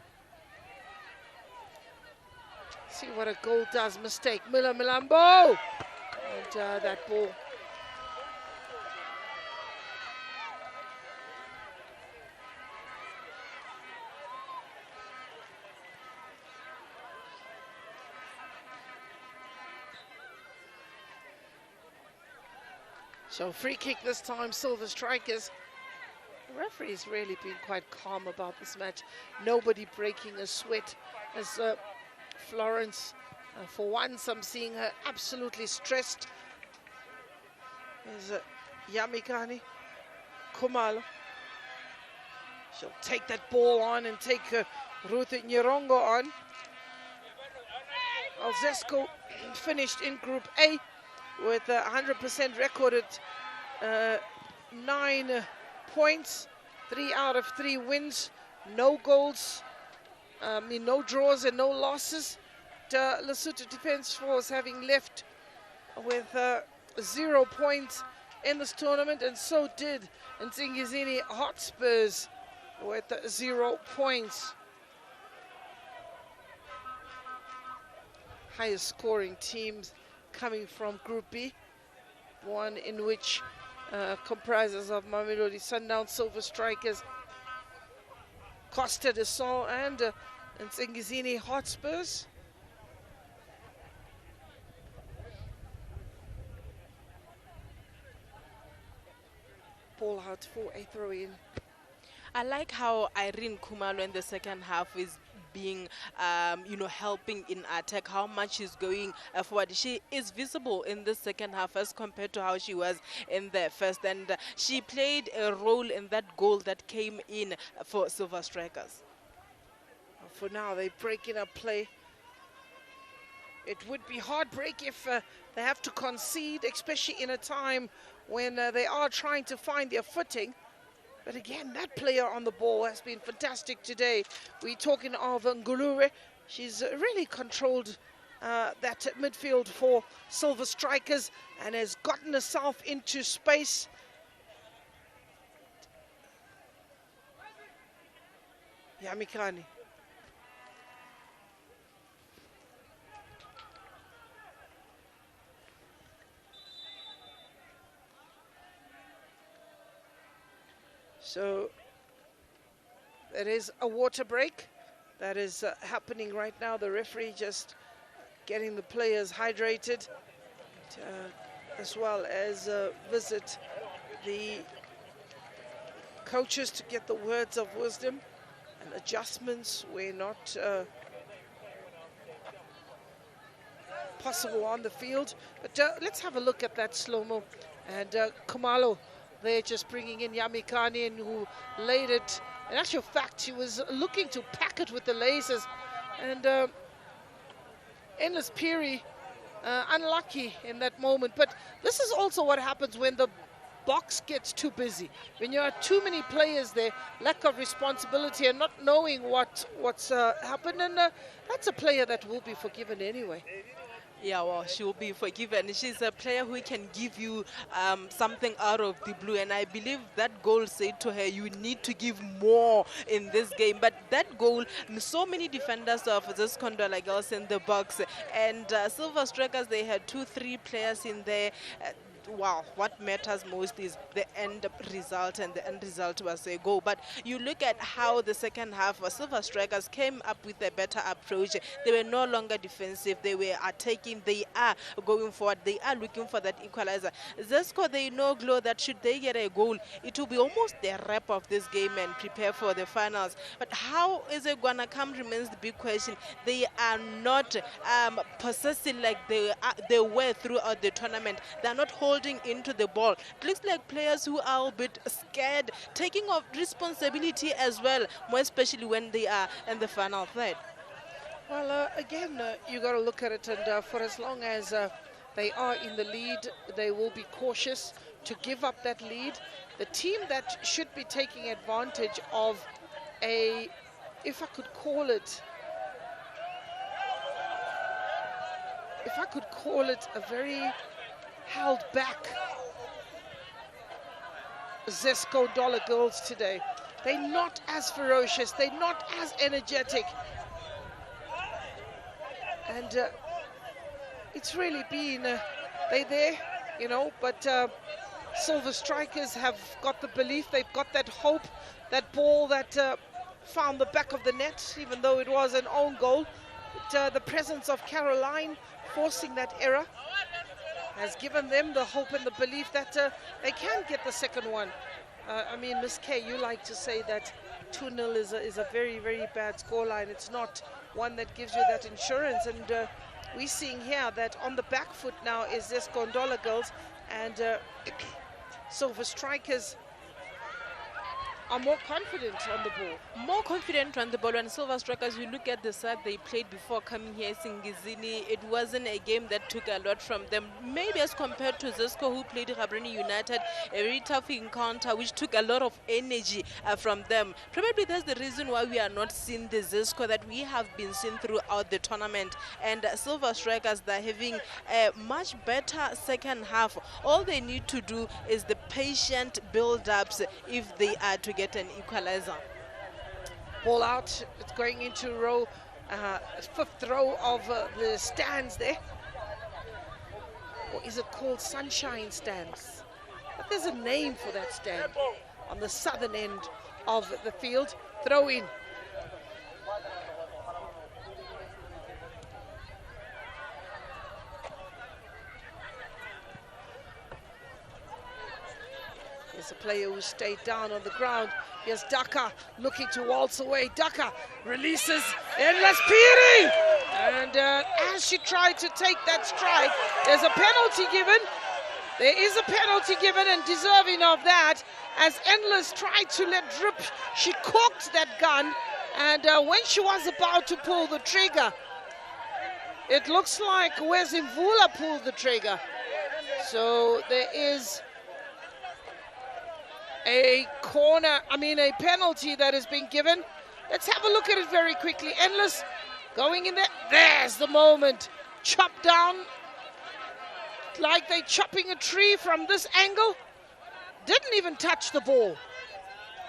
See what a goal does. Mistake. Mila Milambo! And that ball. So free kick this time, Silver Strikers. The referee's really been quite calm about this match. Nobody breaking a sweat as Florence, for once I'm seeing her absolutely stressed. There's Yamikani Kumalo. She'll take that ball on and take Ruth Nyerongo on. Zesco finished in Group A with 100% recorded 9 points, 3 out of 3 wins, no goals, no draws and no losses. Lesotho Defence Force having left with 0 points in this tournament, and so did Nsingizini Hotspurs with 0 points. Highest scoring teams coming from Group B, one in which comprises of Mamelodi Sundowns, Silver Strikers, Costa de Sol and Nsingizini Hotspurs. Ball out for a throw-in. I like how Irene Khumalo in the second half is being, helping in attack, how much she's going forward. She is visible in the second half as compared to how she was in the first, and she played a role in that goal that came in for Silver Strikers. For now, they're breaking up play. It would be heartbreak if they have to concede, especially in a time when they are trying to find their footing. But again, that player on the ball has been fantastic today. We're talking of Ngulure. She's really controlled that midfield for Silver Strikers and has gotten herself into space. Yamikani. So there is a water break that is happening right now. The referee just getting the players hydrated, as well as visit the coaches to get the words of wisdom and adjustments where not possible on the field. But let's have a look at that slow-mo. And Khumalo there just bringing in Yamikani, who laid it. In actual fact, she was looking to pack it with the lasers. And Endless Piri, unlucky in that moment. But this is also what happens when the box gets too busy. When you have too many players there, lack of responsibility and not knowing what's happened. And that's a player that will be forgiven anyway. Yeah, well, she will be forgiven. She's a player who can give you something out of the blue, and I believe that goal said to her, you need to give more in this game. But that goal, so many defenders of Zesco Ndola girls in the box, and Silver Strikers, they had 2-3 players in there. Wow, what matters most is the end result, and the end result was a goal. But you look at how the second half Silver Strikers came up with a better approach. They were no longer defensive, they were attacking, they are going forward, they are looking for that equalizer. Zesco, they know, Glow, that should they get a goal, it will be almost the wrap of this game and prepare for the finals. But how is it gonna come remains the big question. They are not possessing like they were throughout the tournament. They're not holding into the ball. It looks like players who are a bit scared, taking of responsibility as well, more especially when they are in the final third. Well, again, you got to look at it, and for as long as they are in the lead, they will be cautious to give up that lead. The team that should be taking advantage of a, if I could call it a very held back Zesco Ndola girls today. They're not as ferocious, they're not as energetic, and it's really been they there, you know, but Silver Strikers have got the belief, they've got that hope. That ball that found the back of the net, even though it was an own goal, but the presence of Caroline forcing that error has given them the hope and the belief that they can get the second one. I mean, Miss K, you like to say that 2-0 is a very, very bad scoreline. It's not one that gives you that insurance. And we're seeing here that on the back foot now is Zesco Ndola girls, and Silver Strikers are more confident on the ball. More confident on the ball. And Silver Strikers, you look at the side they played before coming here, Singizini, it wasn't a game that took a lot from them. Maybe as compared to Zesco, who played Gaborone United, a very tough encounter, which took a lot of energy from them. Probably that's the reason why we are not seeing the Zesco that we have been seeing throughout the tournament. And Silver Strikers, they're having a much better second half. All they need to do is the patient build-ups if they are to get an equalizer. Ball out. It's going into row, fifth row of the stands there. Or is it called Sunshine Stands? But there's a name for that stand on the southern end of the field. Throw in. There's a player who stayed down on the ground. Here's Daka looking to waltz away. Daka releases Endless Piri! And as she tried to take that strike, there's a penalty given. There is a penalty given and deserving of that. As Endless tried to let drip, she cocked that gun. And when she was about to pull the trigger, it looks like Mvula pulled the trigger. So there is a penalty that has been given. Let's have a look at it very quickly. Endless going in there. There's the moment. Chopped down like they're chopping a tree from this angle. Didn't even touch the ball.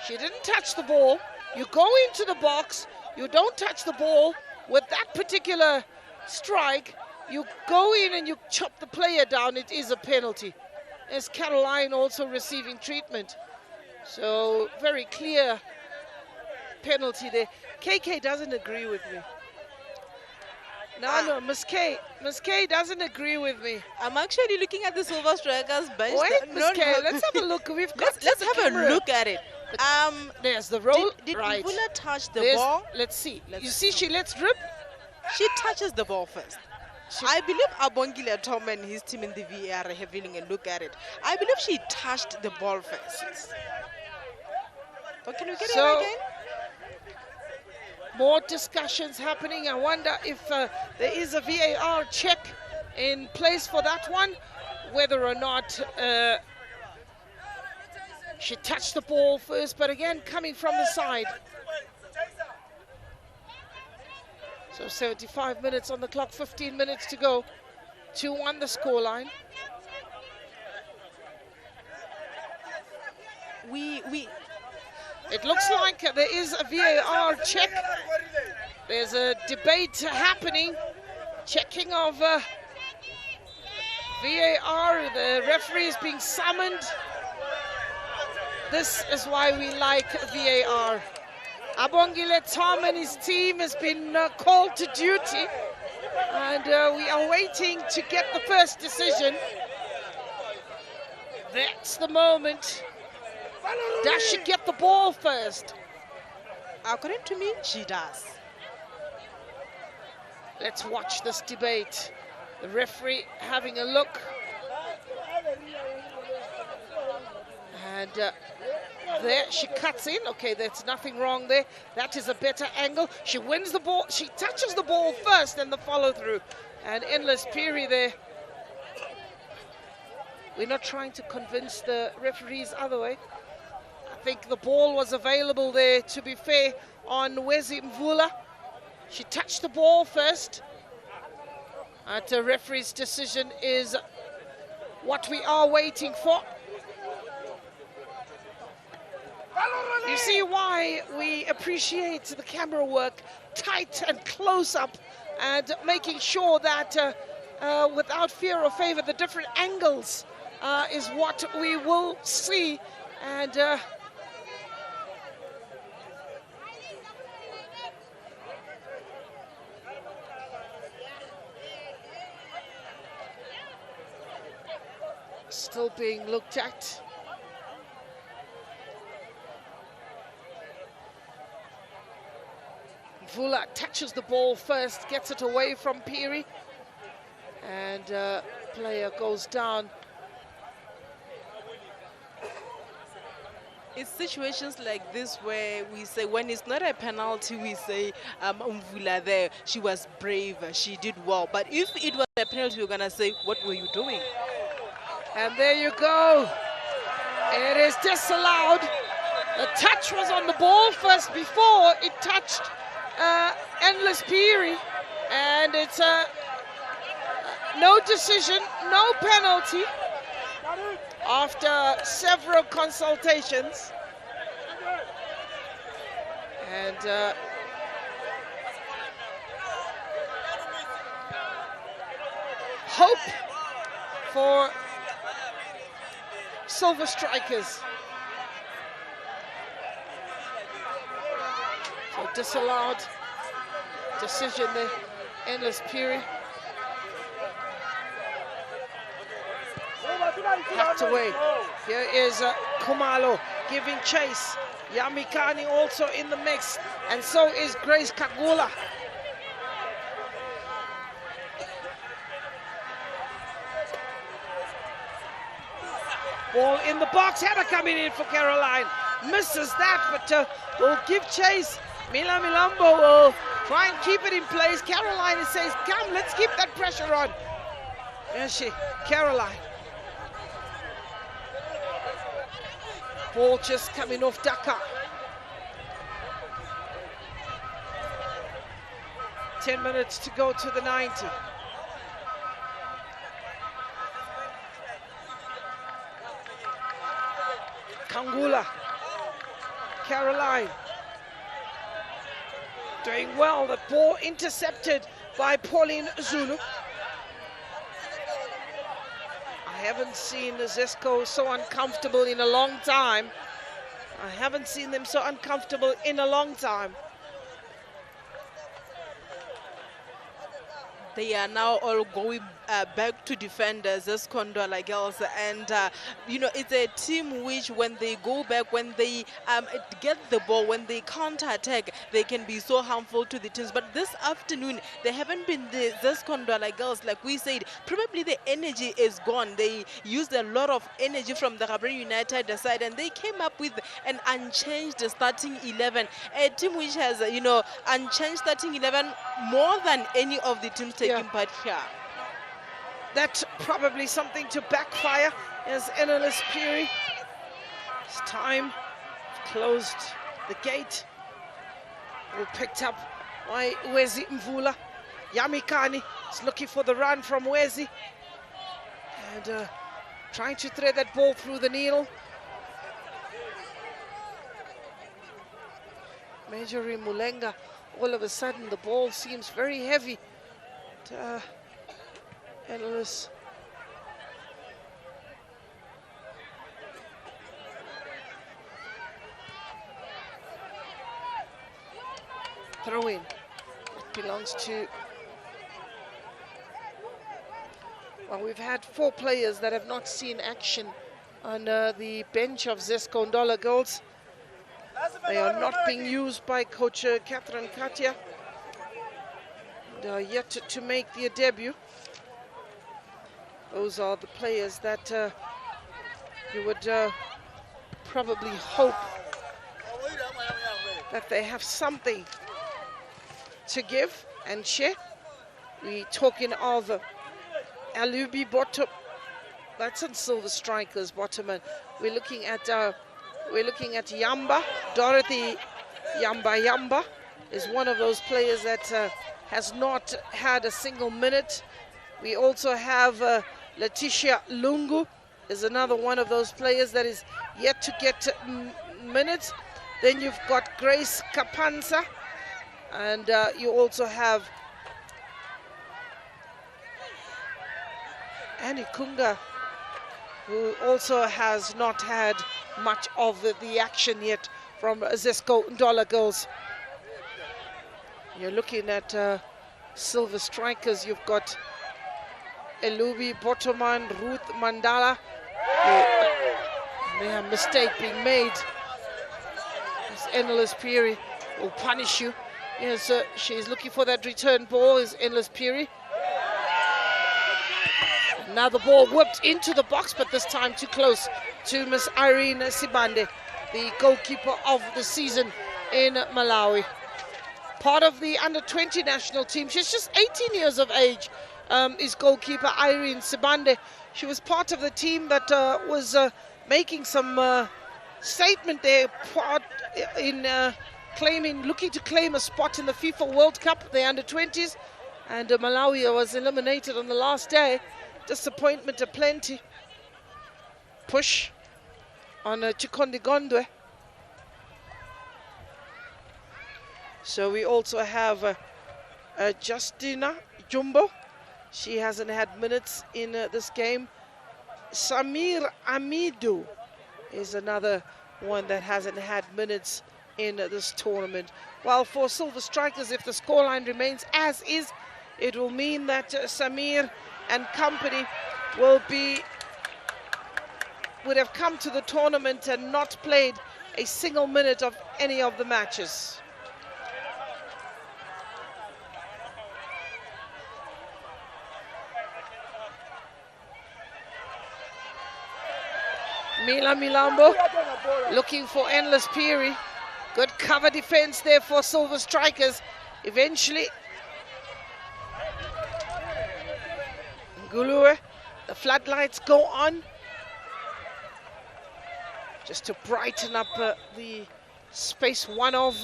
She didn't touch the ball. You go into the box. You don't touch the ball with that particular strike. You go in and you chop the player down. It is a penalty. There's Caroline also receiving treatment. So very clear penalty there. KK doesn't agree with me. No, Miss K doesn't agree with me. I'm actually looking at the Silver Strikers bench. Wait, Miss K, let's have a look. Let's have a look at it. There's the roll. Did right. Mvula touch the ball? Let's see. You see, she lets drip. She touches the ball first. I believe Abongile Tom and his team in the VAR are having a look at it. I believe she touched the ball first. But can we get it again? More discussions happening. I wonder if there is a VAR check in place for that one, whether or not she touched the ball first, but again, coming from the side. So 75 minutes on the clock, 15 minutes to go. 2-1 the scoreline. It looks like there is a VAR check. There's a debate happening. Checking of VAR. The referee is being summoned. This is why we like VAR. Abongile Tom and his team has been called to duty. And we are waiting to get the first decision. That's the moment. Does she get the ball first? According to me, she does. Let's watch this debate. The referee having a look. And there she cuts in. Okay, there's nothing wrong there. That is a better angle. She wins the ball. She touches the ball first and the follow through. And Endless Piri there. We're not trying to convince the referees other way. I think the ball was available there, to be fair, on Mvula. She touched the ball first. And the referee's decision is what we are waiting for. You see why we appreciate the camera work, tight and close up, and making sure that without fear or favor, the different angles is what we will see. And still being looked at. Mvula touches the ball first, gets it away from Piri, and player goes down. It's situations like this where we say when it's not a penalty, we say Mvula there, she was brave, she did well. But if it was a penalty, we're gonna say, what were you doing? And there you go. It is disallowed. The touch was on the ball first before it touched Endless Piri. And it's no decision, no penalty after several consultations. And hope for Silver Strikers. So disallowed decision there, Endless Piri. Hacked away. Here is Kumalo giving chase. Yamikani also in the mix, and so is Grace Kagula. Ball in the box, header coming in for Caroline. Misses that, but will give chase. Mila Milambo will try and keep it in place. Caroline says, come, let's keep that pressure on. There's she, Caroline. Ball just coming off Dakar. 10 minutes to go to the 90. Kangula, Caroline, doing well. The ball intercepted by Pauline Zulu. I haven't seen Zesco so uncomfortable in a long time. I haven't seen them so uncomfortable in a long time. They are now all going back to defend Zesco Ndola girls, and you know, it's a team which, when they go back, when they get the ball, when they counter-attack, they can be so harmful to the teams. But this afternoon, they haven't been the Zesco Ndola girls, like we said. Probably the energy is gone. They used a lot of energy from the Gabriel United side, and they came up with an unchanged starting 11. A team which has, you know, unchanged starting 11 more than any of the teams taking part here. That's probably something to backfire as Endless Piri. It's time. Closed the gate. Well, picked up by Wezi Mvula. Yamikani is looking for the run from Wezi. And trying to thread that ball through the needle. Majori Mulenga, all of a sudden the ball seems very heavy. Endless. Throw in. It belongs to... Well, we've had 4 players that have not seen action on the bench of Zesco Ndola girls. They are not being used by coach Catherine Katia. They are yet to make their debut. Those are the players that you would probably hope that they have something to give and share. We're talking of Alubi bottom. That's on Silver Strikers bottom. We're looking at Yamba. Dorothy Yamba is one of those players that has not had a single minute. We also have Letitia Lungu is another one of those players that is yet to get minutes. Then you've got Grace Kapansa, and you also have Annie Kunga, who also has not had much of the action yet from Zesco Ndola girls. You're looking at Silver Strikers. You've got Elubi Botoman, Ruth Mandala. May a mistake being made. This Endless Piri will punish you. Yes, she's looking for that return ball, is Endless Piri. Now the ball whipped into the box, but this time too close to Miss Irene Sibande. the goalkeeper of the season in Malawi. Part of the under-20 national team. She's just 18 years of age, is goalkeeper Irene Sibande. She was part of the team that was making some statement there, part in looking to claim a spot in the FIFA World Cup, the under-20s. And Malawi was eliminated on the last day. Disappointment aplenty. Push on Chikondi Gondwe. So we also have Justina Jumbo. She hasn't had minutes in this game. Samir Amidou is another one that hasn't had minutes in this tournament. While for Silver Strikers, if the scoreline remains as is, it will mean that Samir and company would have come to the tournament and not played a single minute of any of the matches. Mila Milambo looking for Endless Piri. Good cover defense there for Silver Strikers. Eventually, Ngulue, the floodlights go on. Just to brighten up the space. One of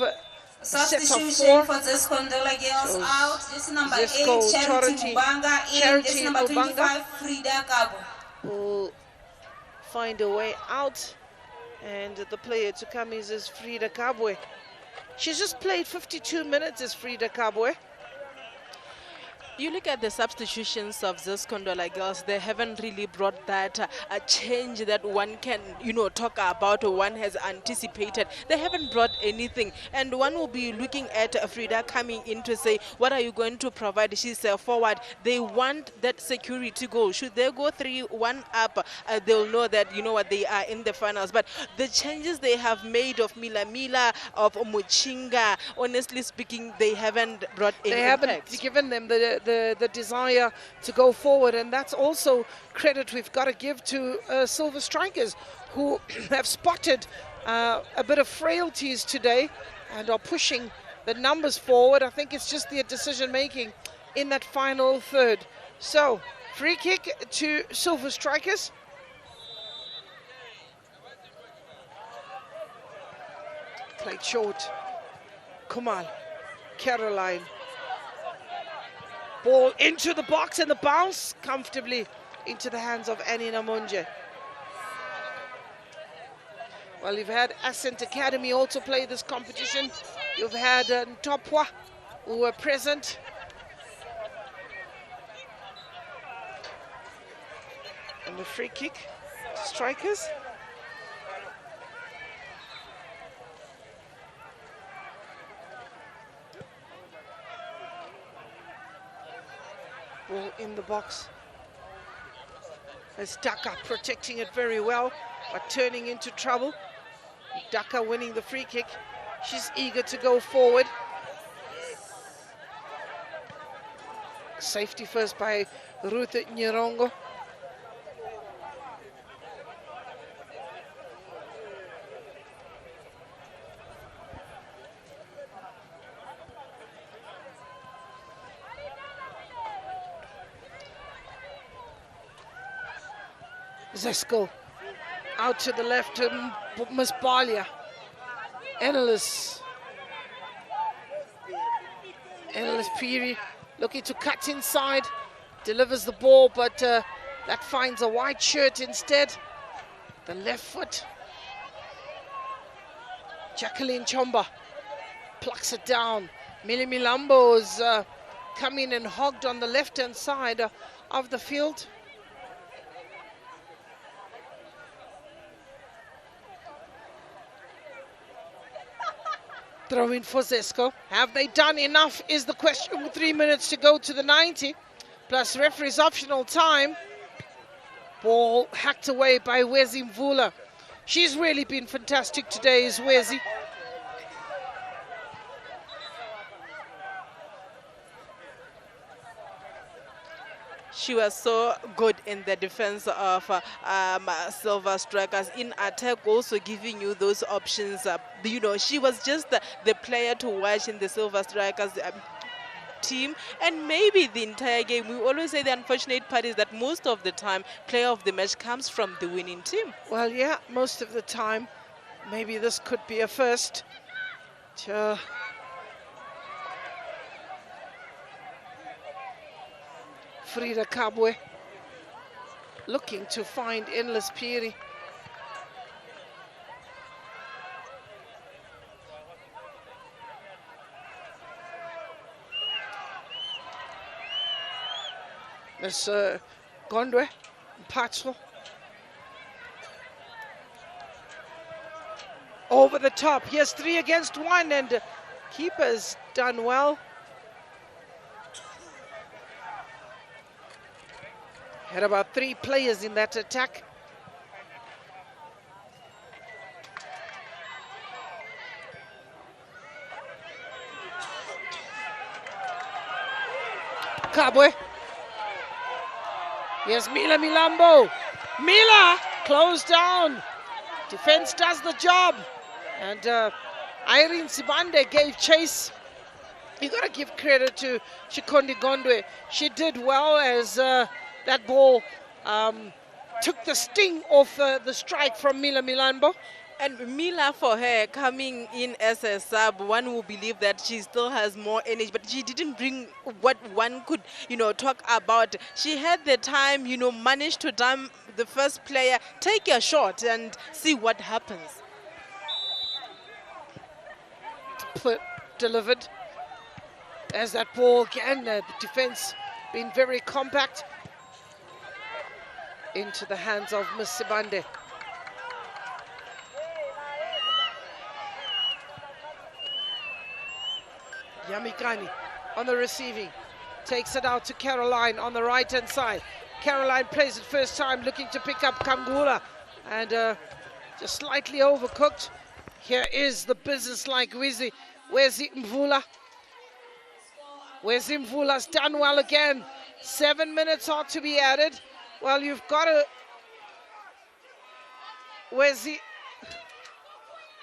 set of four. For Zesco Ndola girls out. This is number Zesco 8, Charity Mubanga. In this number 25, Frida Kabo. Will find a way out, and the player to come is Frida Kabwe. She's just played 52 minutes as Frida Kabwe. You look at the substitutions of Zesco Ndola girls, they haven't really brought that a change that one can, talk about or one has anticipated. They haven't brought anything. And one will be looking at Frida coming in to say, what are you going to provide? She's forward. They want that security goal. Should they go 3-1 up, they'll know that, they are in the finals. But the changes they have made of Mila, of Muchinga, honestly speaking, they haven't brought any impact. They haven't given them the desire to go forward, and that's also credit we've got to give to Silver Strikers, who have spotted a bit of frailties today and are pushing the numbers forward. I think it's just their decision making in that final third. So free kick to Silver Strikers. Played short. Kumal, Caroline. Ball into the box, and the bounce comfortably into the hands of Annie Namunje. Well, you've had Ascent Academy also play this competition. You've had Ntopwa, who were present. And the free kick to Strikers. Ball in the box. As Daka protecting it very well, but turning into trouble. Daka winning the free kick. She's eager to go forward. Safety first by Ruth Nyirongo. Zesco out to the left to Musbalia. Endless Piri looking to cut inside, delivers the ball, but that finds a white shirt instead. The left foot. Jacqueline Chomba plucks it down. Mili Milambo's come in and hogged on the left-hand side of the field. Throw in for Zesco. Have they done enough is the question, with 3 minutes to go to the 90, plus referee's optional time. Ball hacked away by Wezi Mvula. She's really been fantastic today, is Wezi. She was so good in the defense of Silver Strikers. In attack, also giving you those options. She was just the player to watch in the Silver Strikers team, and maybe the entire game. We always say the unfortunate part is that most of the time, player of the match comes from the winning team. Well, yeah, most of the time. Maybe this could be a first. Frida Kabwe looking to find Endless Piri. There's Gondwe, Patso. Over the top. Yes, 3 against 1, and keeper's done well. Had about 3 players in that attack. Kabwe. Here's Mila Milambo. Mila closed down. Defense does the job. And Irene Sibande gave chase. You got to give credit to Chikondi Gondwe. She did well as that ball took the sting off the strike from Mila Milambo. And Mila, for her, coming in as a sub, one would believe that she still has more energy, but she didn't bring what one could, talk about. She had the time, managed to damn the first player, take a shot and see what happens. Delivered. As that ball again, the defense being very compact. Into the hands of Miss Sibande. Yamikani on the receiving, takes it out to Caroline on the right hand side. Caroline plays it first time, looking to pick up Kangula, and just slightly overcooked. Here is the business-like Wezi Mvula. Wezi Mvula's done well again. 7 minutes ought to be added. Well, you've got to. Wezi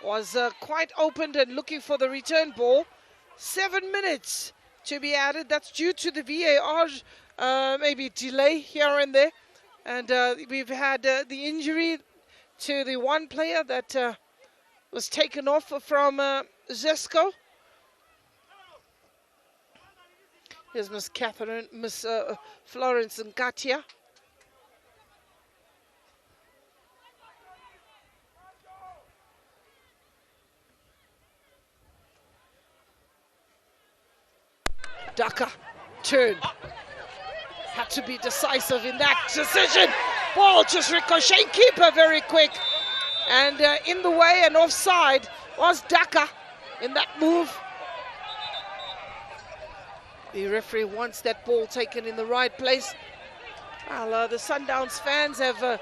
was quite opened and looking for the return ball. 7 minutes to be added. That's due to the VAR maybe delay here and there. And we've had the injury to the one player that was taken off from Zesco. Here's Miss Florence Nkatia. Daka, turn. Had to be decisive in that decision. Ball just ricocheted, keeper very quick. And in the way and offside was Daka in that move. The referee wants that ball taken in the right place. Well, the Sundowns fans have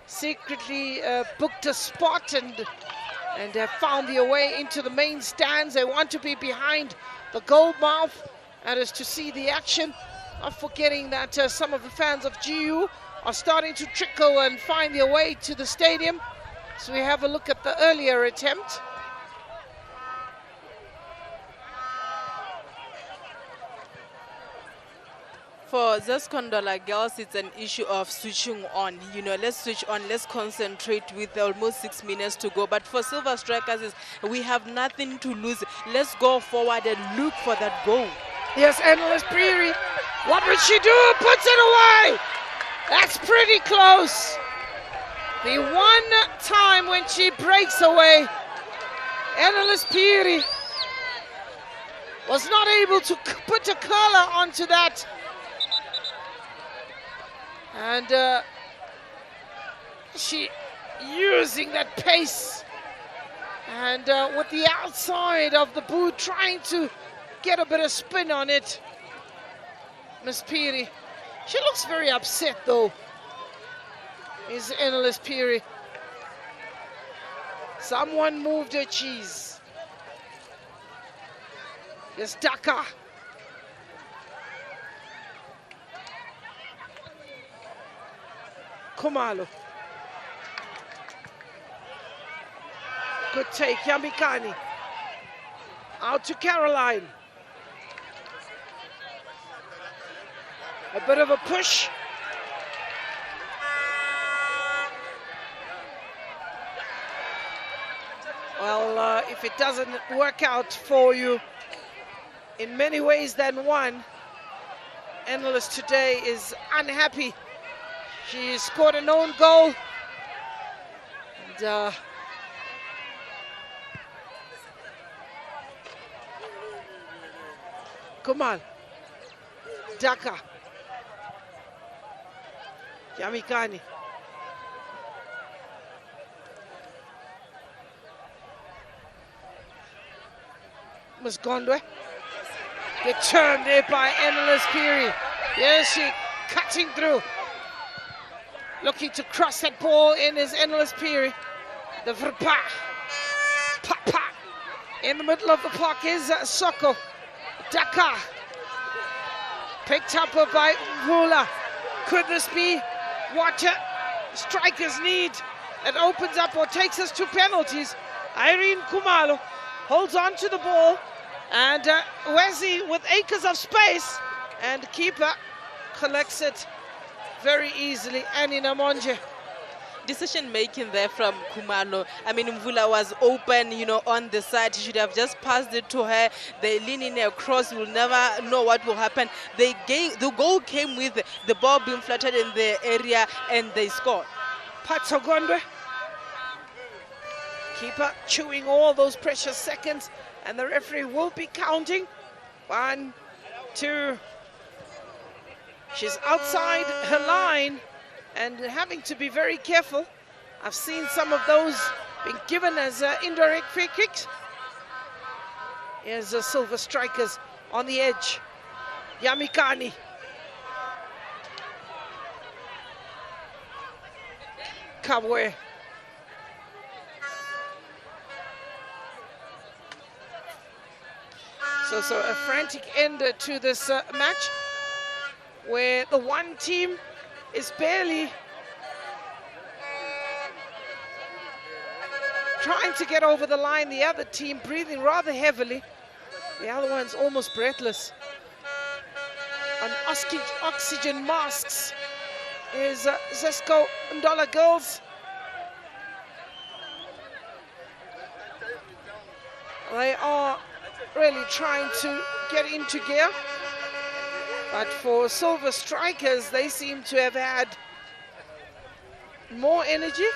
secretly booked a spot and have found their way into the main stands. They want to be behind the goal mouth. That is to see the action. Not forgetting that some of the fans of GU are starting to trickle and find their way to the stadium. So we have a look at the earlier attempt. For Zesco Ndola girls, it's an issue of switching on. Let's switch on, let's concentrate with almost 6 minutes to go. But for Silver Strikers, we have nothing to lose. Let's go forward and look for that goal. Yes, Endless Piri. What would she do? Puts it away. That's pretty close. The one time when she breaks away, Endless Piri was not able to put a curler onto that. And she using that pace and with the outside of the boot trying to get a bit of spin on it. Miss Piri, she looks very upset though. Is Endless Piri. Someone moved her cheese. Yes, Daka. Khumalo. Good take, Yamikani. Out to Caroline. A bit of a push. Well, if it doesn't work out for you in many ways than one, Analyst today is unhappy. She scored an own goal. And, Kumal. Daka. Yamikani. Musgondwe. Get turned there by Endless Piri. Yes, she cutting through. Looking to cross that ball in is Endless Piri. The Vrpa. Papa. In the middle of the park is Soko. Daka. Picked up by Vula. Could this be what strikers need? It opens up or takes us to penalties. Irene Khumalo holds on to the ball. And Wesley with acres of space. And keeper collects it very easily. Annie Namonje. Decision making there from Khumalo. I mean, Mvula was open, you know, on the side. He should have just passed it to her. They lean in across. We'll never know what will happen. The goal came with the ball being flattened in the area, and they scored. Patsogondwe. Keeper chewing all those precious seconds, and the referee will be counting. 1, 2. She's outside her line and having to be very careful. I've seen some of those being given as indirect free kicks. Here's the Silver Strikers on the edge. Yamikani. Kabwe. So a frantic end to this match, where the one team is barely trying to get over the line, the other team breathing rather heavily. The other one's almost breathless. On oxygen masks is Zesco Ndola girls. They are really trying to get into gear. But for Silver Strikers, they seem to have had more energy.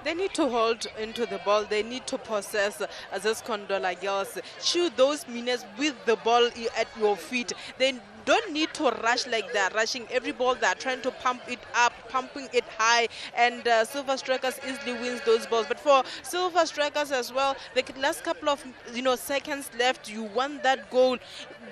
They need to hold into the ball. They need to possess Zesco Ndola girls. Shoot those minutes with the ball at your feet. They don't need to rush like they're rushing every ball. They're trying to pump it up, pumping it high, and Silver Strikers easily wins those balls. But for Silver Strikers as well, the last couple of seconds left, you want that goal.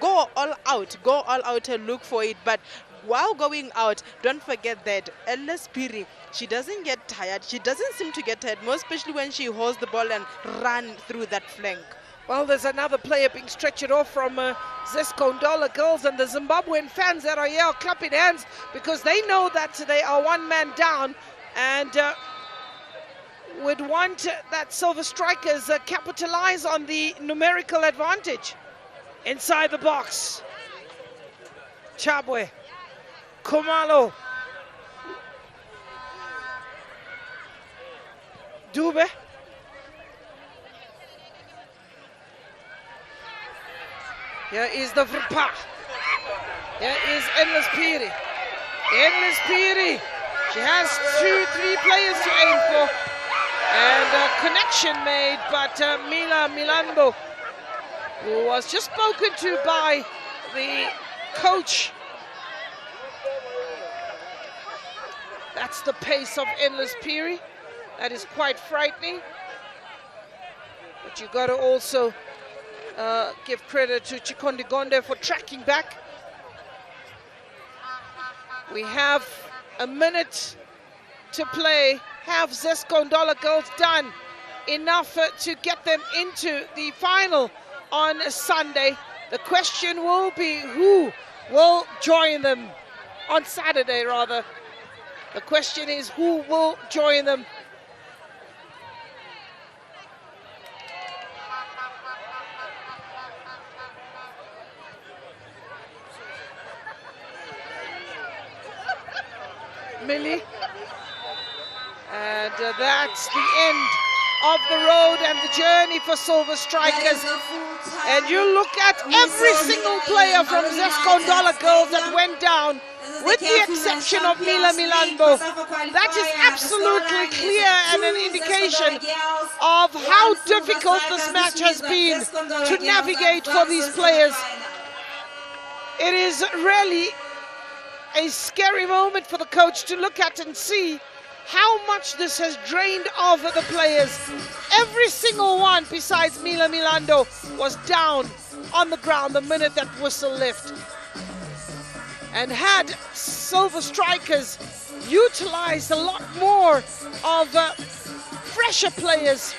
Go all out and look for it. But while going out, don't forget that Ella Piri, she doesn't get tired. She doesn't seem to get tired, more especially when she holds the ball and run through that flank. Well, there's another player being stretched off from Zesco Ndola girls, and the Zimbabwean fans that are here are clapping hands because they know that they are one man down and would want that Silver Strikers capitalize on the numerical advantage. Inside the box, Chabwe, Khumalo, Dube. Here is the Vrpa. Here is Endless Piri. Endless Piri. She has 2-3 players to aim for. And a connection made, but Mila Milambo, who was just spoken to by the coach. That's the pace of Endless Piri. That is quite frightening. But you got to also give credit to Chikondi Gonde for tracking back. We have a minute to play. Have Zesco Ndola girls done enough to get them into the final on Sunday? The question will be who will join them on Saturday rather. The question is who will join them. Millie. And that's the end of the road and the journey for Silver Strikers. And you look at every single player from Zesco Ndola girls that went down, with the exception of Mila Milando. That is absolutely clear and an indication of how difficult this match has been to navigate for these players. It is really a scary moment for the coach to look at and see how much this has drained of the players. Every single one besides Mila Milando was down on the ground the minute that whistle left. And had Silver Strikers utilized a lot more of fresher players,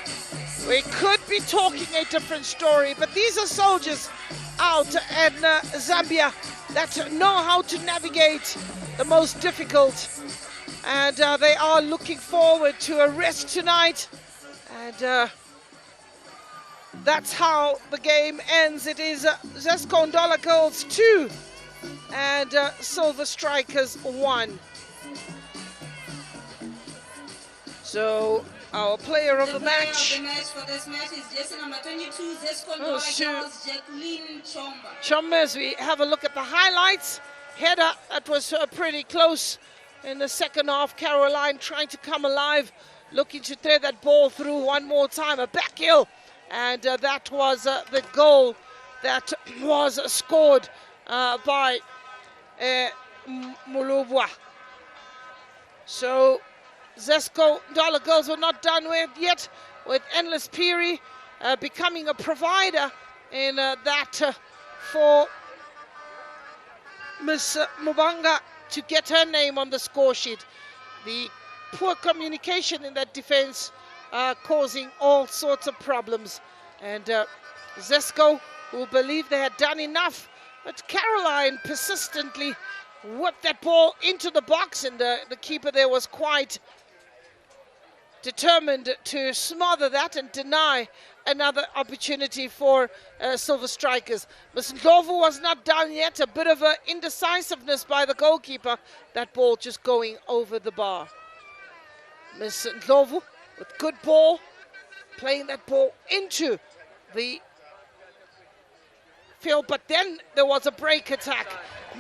we could be talking a different story. But these are soldiers out in Zambia that know how to navigate the most difficult. And they are looking forward to a rest tonight. And that's how the game ends. It is Zesco Ndola girls 2 and Silver Strikers 1. So our player of the match for this match is jersey number 22, Zesco Ndola girls, Jacqueline Chomba. Chomba, as we have a look at the highlights, header that was pretty close in the second half. Caroline trying to come alive, looking to thread that ball through one more time, a back heel, and that was the goal that was scored by Mulubwa. So Zesco Ndola girls were not done with yet, with Endless Piri becoming a provider in that for Miss Mubanga to get her name on the score sheet. The poor communication in that defense causing all sorts of problems. And Zesco, who believed they had done enough, but Caroline persistently whipped that ball into the box, and the keeper there was quite determined to smother that and deny another opportunity for Silver Strikers. Ms. Ndlovu was not done yet. A bit of indecisiveness by the goalkeeper. That ball just going over the bar. Ms. Ndlovu with good ball, playing that ball into the field, but then there was a break attack.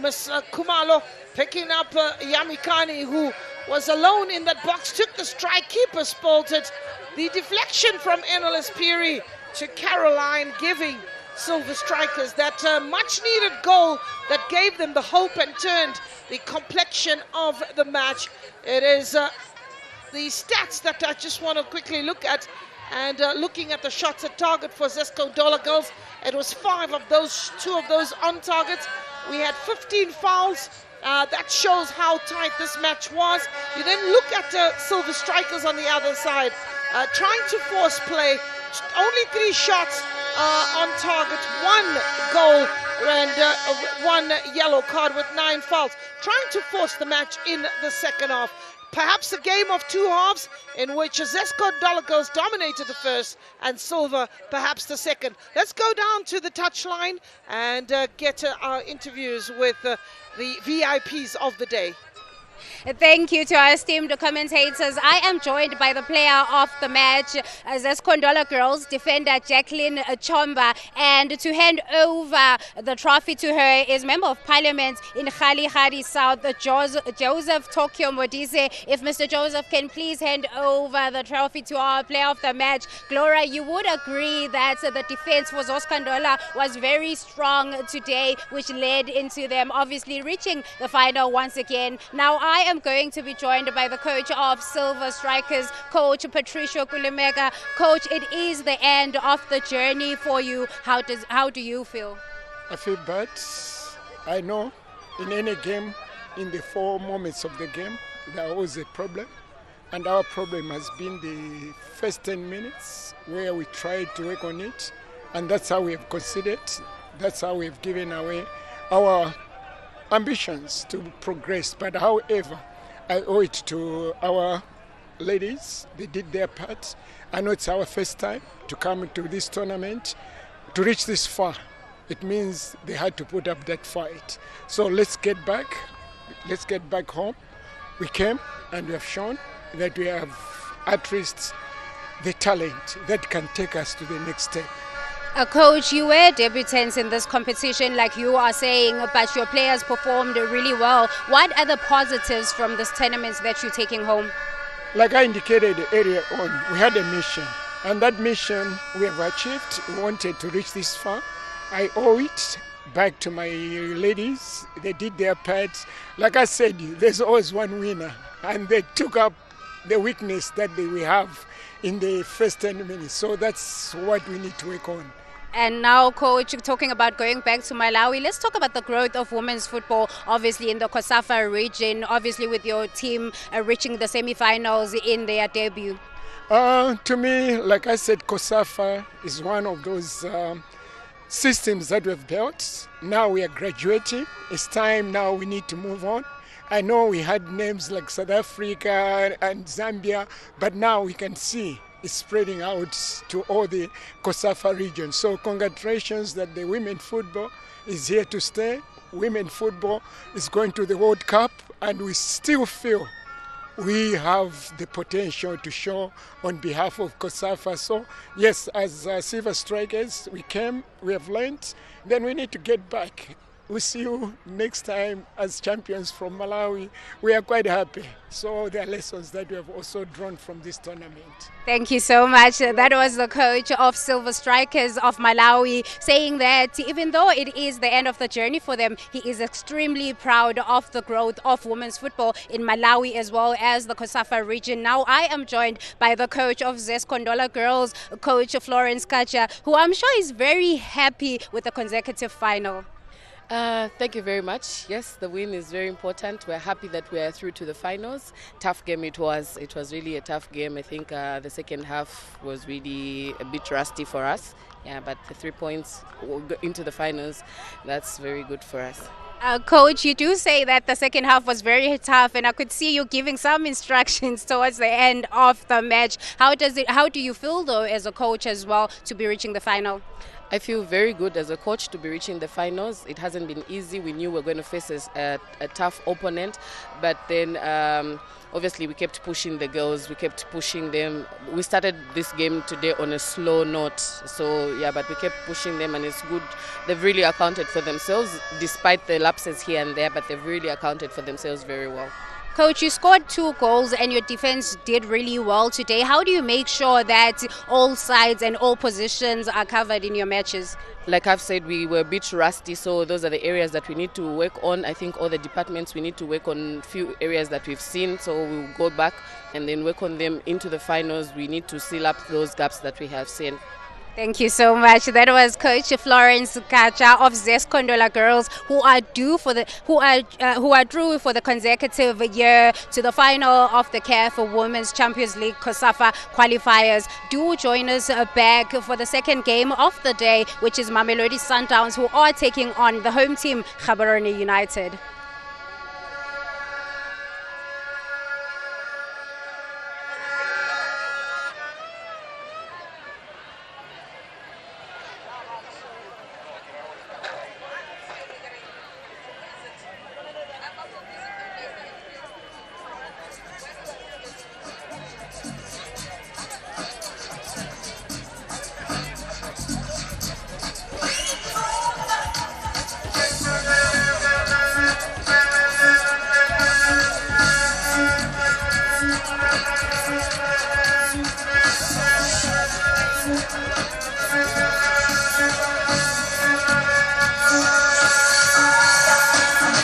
Ms. Kumalo picking up Yamikani, who was alone in that box, took the strike, keeper spotted the deflection from Endless Piri to Caroline, giving Silver Strikers that much needed goal that gave them the hope and turned the complexion of the match. It is the stats that I just want to quickly look at, and looking at the shots at target for Zesco Ndola girls, it was 5 of those, 2 of those on target. We had 15 fouls. That shows how tight this match was. You then look at Silver Strikers on the other side, trying to force play. Only 3 shots on target, 1 goal and 1 yellow card with 9 fouls. Trying to force the match in the second half. Perhaps a game of 2 halves in which Zesco Ndola girls dominated the first and Silver perhaps the second. Let's go down to the touchline and get our interviews with the VIPs of the day. Thank you to our esteemed commentators. I am joined by the player of the match, Zesco Ndola girls defender Jacqueline Chomba, and to hand over the trophy to her is Member of Parliament in Kgalihadi South, Joseph Tokyo Modise. If Mr. Joseph can please hand over the trophy to our player of the match. Gloria, you would agree that the defense for Zesco Ndola was very strong today, which led into them obviously reaching the final once again. Now I am going to be joined by the coach of Silver Strikers, Coach Patricio Kulimega. Coach, it is the end of the journey for you. How do you feel? I feel bad. I know in any game, in the 4 moments of the game, there was a problem. And our problem has been the first 10 minutes where we tried to work on it. And that's how we have conceded. That's how we've given away our ambitions to progress. But however, I owe it to our ladies. They did their part. I know it's our first time to come to this tournament, to reach this far. It means they had to put up that fight. So let's get back home. We came and we have shown that we have at least the talent that can take us to the next step. Coach, you were debutants in this competition, like you are saying, but your players performed really well. What are the positives from this tournament that you're taking home? Like I indicated earlier on, we had a mission, and that mission we have achieved. We wanted to reach this far. I owe it back to my ladies. They did their part. Like I said, there's always one winner, and they took up the weakness that we have in the first 10 minutes. So that's what we need to work on. And now, Coach, talking about going back to Malawi, let's talk about the growth of women's football, obviously in the COSAFA region, obviously with your team reaching the semi-finals in their debut. To me, like I said, COSAFA is one of those systems that we've built. Now we are graduating. It's time now we need to move on. I know we had names like South Africa and Zambia, but now we can see it's spreading out to all the COSAFA region. So congratulations that the women football is here to stay. Women football is going to the World Cup, and we still feel we have the potential to show on behalf of COSAFA. So yes, as Silver Strikers, we came, we have learned, then we need to get back. We'll see you next time as champions from Malawi. We are quite happy. So there are lessons that we have also drawn from this tournament. Thank you so much. That was the coach of Silver Strikers of Malawi saying that even though it is the end of the journey for them, he is extremely proud of the growth of women's football in Malawi as well as the COSAFA region. Now I am joined by the coach of Zesco Ndola girls, Coach Florence Kacha, who I'm sure is very happy with the consecutive final. Thank you very much. Yes, the win is very important. We're happy that we are through to the finals. Tough game it was. It was really a tough game. I think the second half was really a bit rusty for us. Yeah, but the 3 points into the finals, that's very good for us. Coach, you do say that the second half was very tough, and I could see you giving some instructions towards the end of the match. How do you feel though as a coach as well to be reaching the final? I feel very good as a coach to be reaching the finals. It hasn't been easy. We knew we were going to face a tough opponent, but then obviously we kept pushing the girls. We kept pushing them. We started this game today on a slow note, so yeah, but we kept pushing them, and it's good. They've really accounted for themselves despite the lapses here and there, but they've really accounted for themselves very well. Coach, you scored 2 goals and your defense did really well today. How do you make sure that all sides and all positions are covered in your matches? Like I've said, we were a bit rusty, so those are the areas that we need to work on. I think all the departments, we need to work on a few areas that we've seen, so we'll go back and then work on them into the finals. We need to seal up those gaps that we have seen. Thank you so much. That was Coach Florence Kacha of Zesco Ndola girls, who are through for the consecutive year to the final of the CAF Women's Champions League COSAFA qualifiers. Do join us back for the second game of the day, which is Mamelodi Sundowns, who are taking on the home team Gaborone United.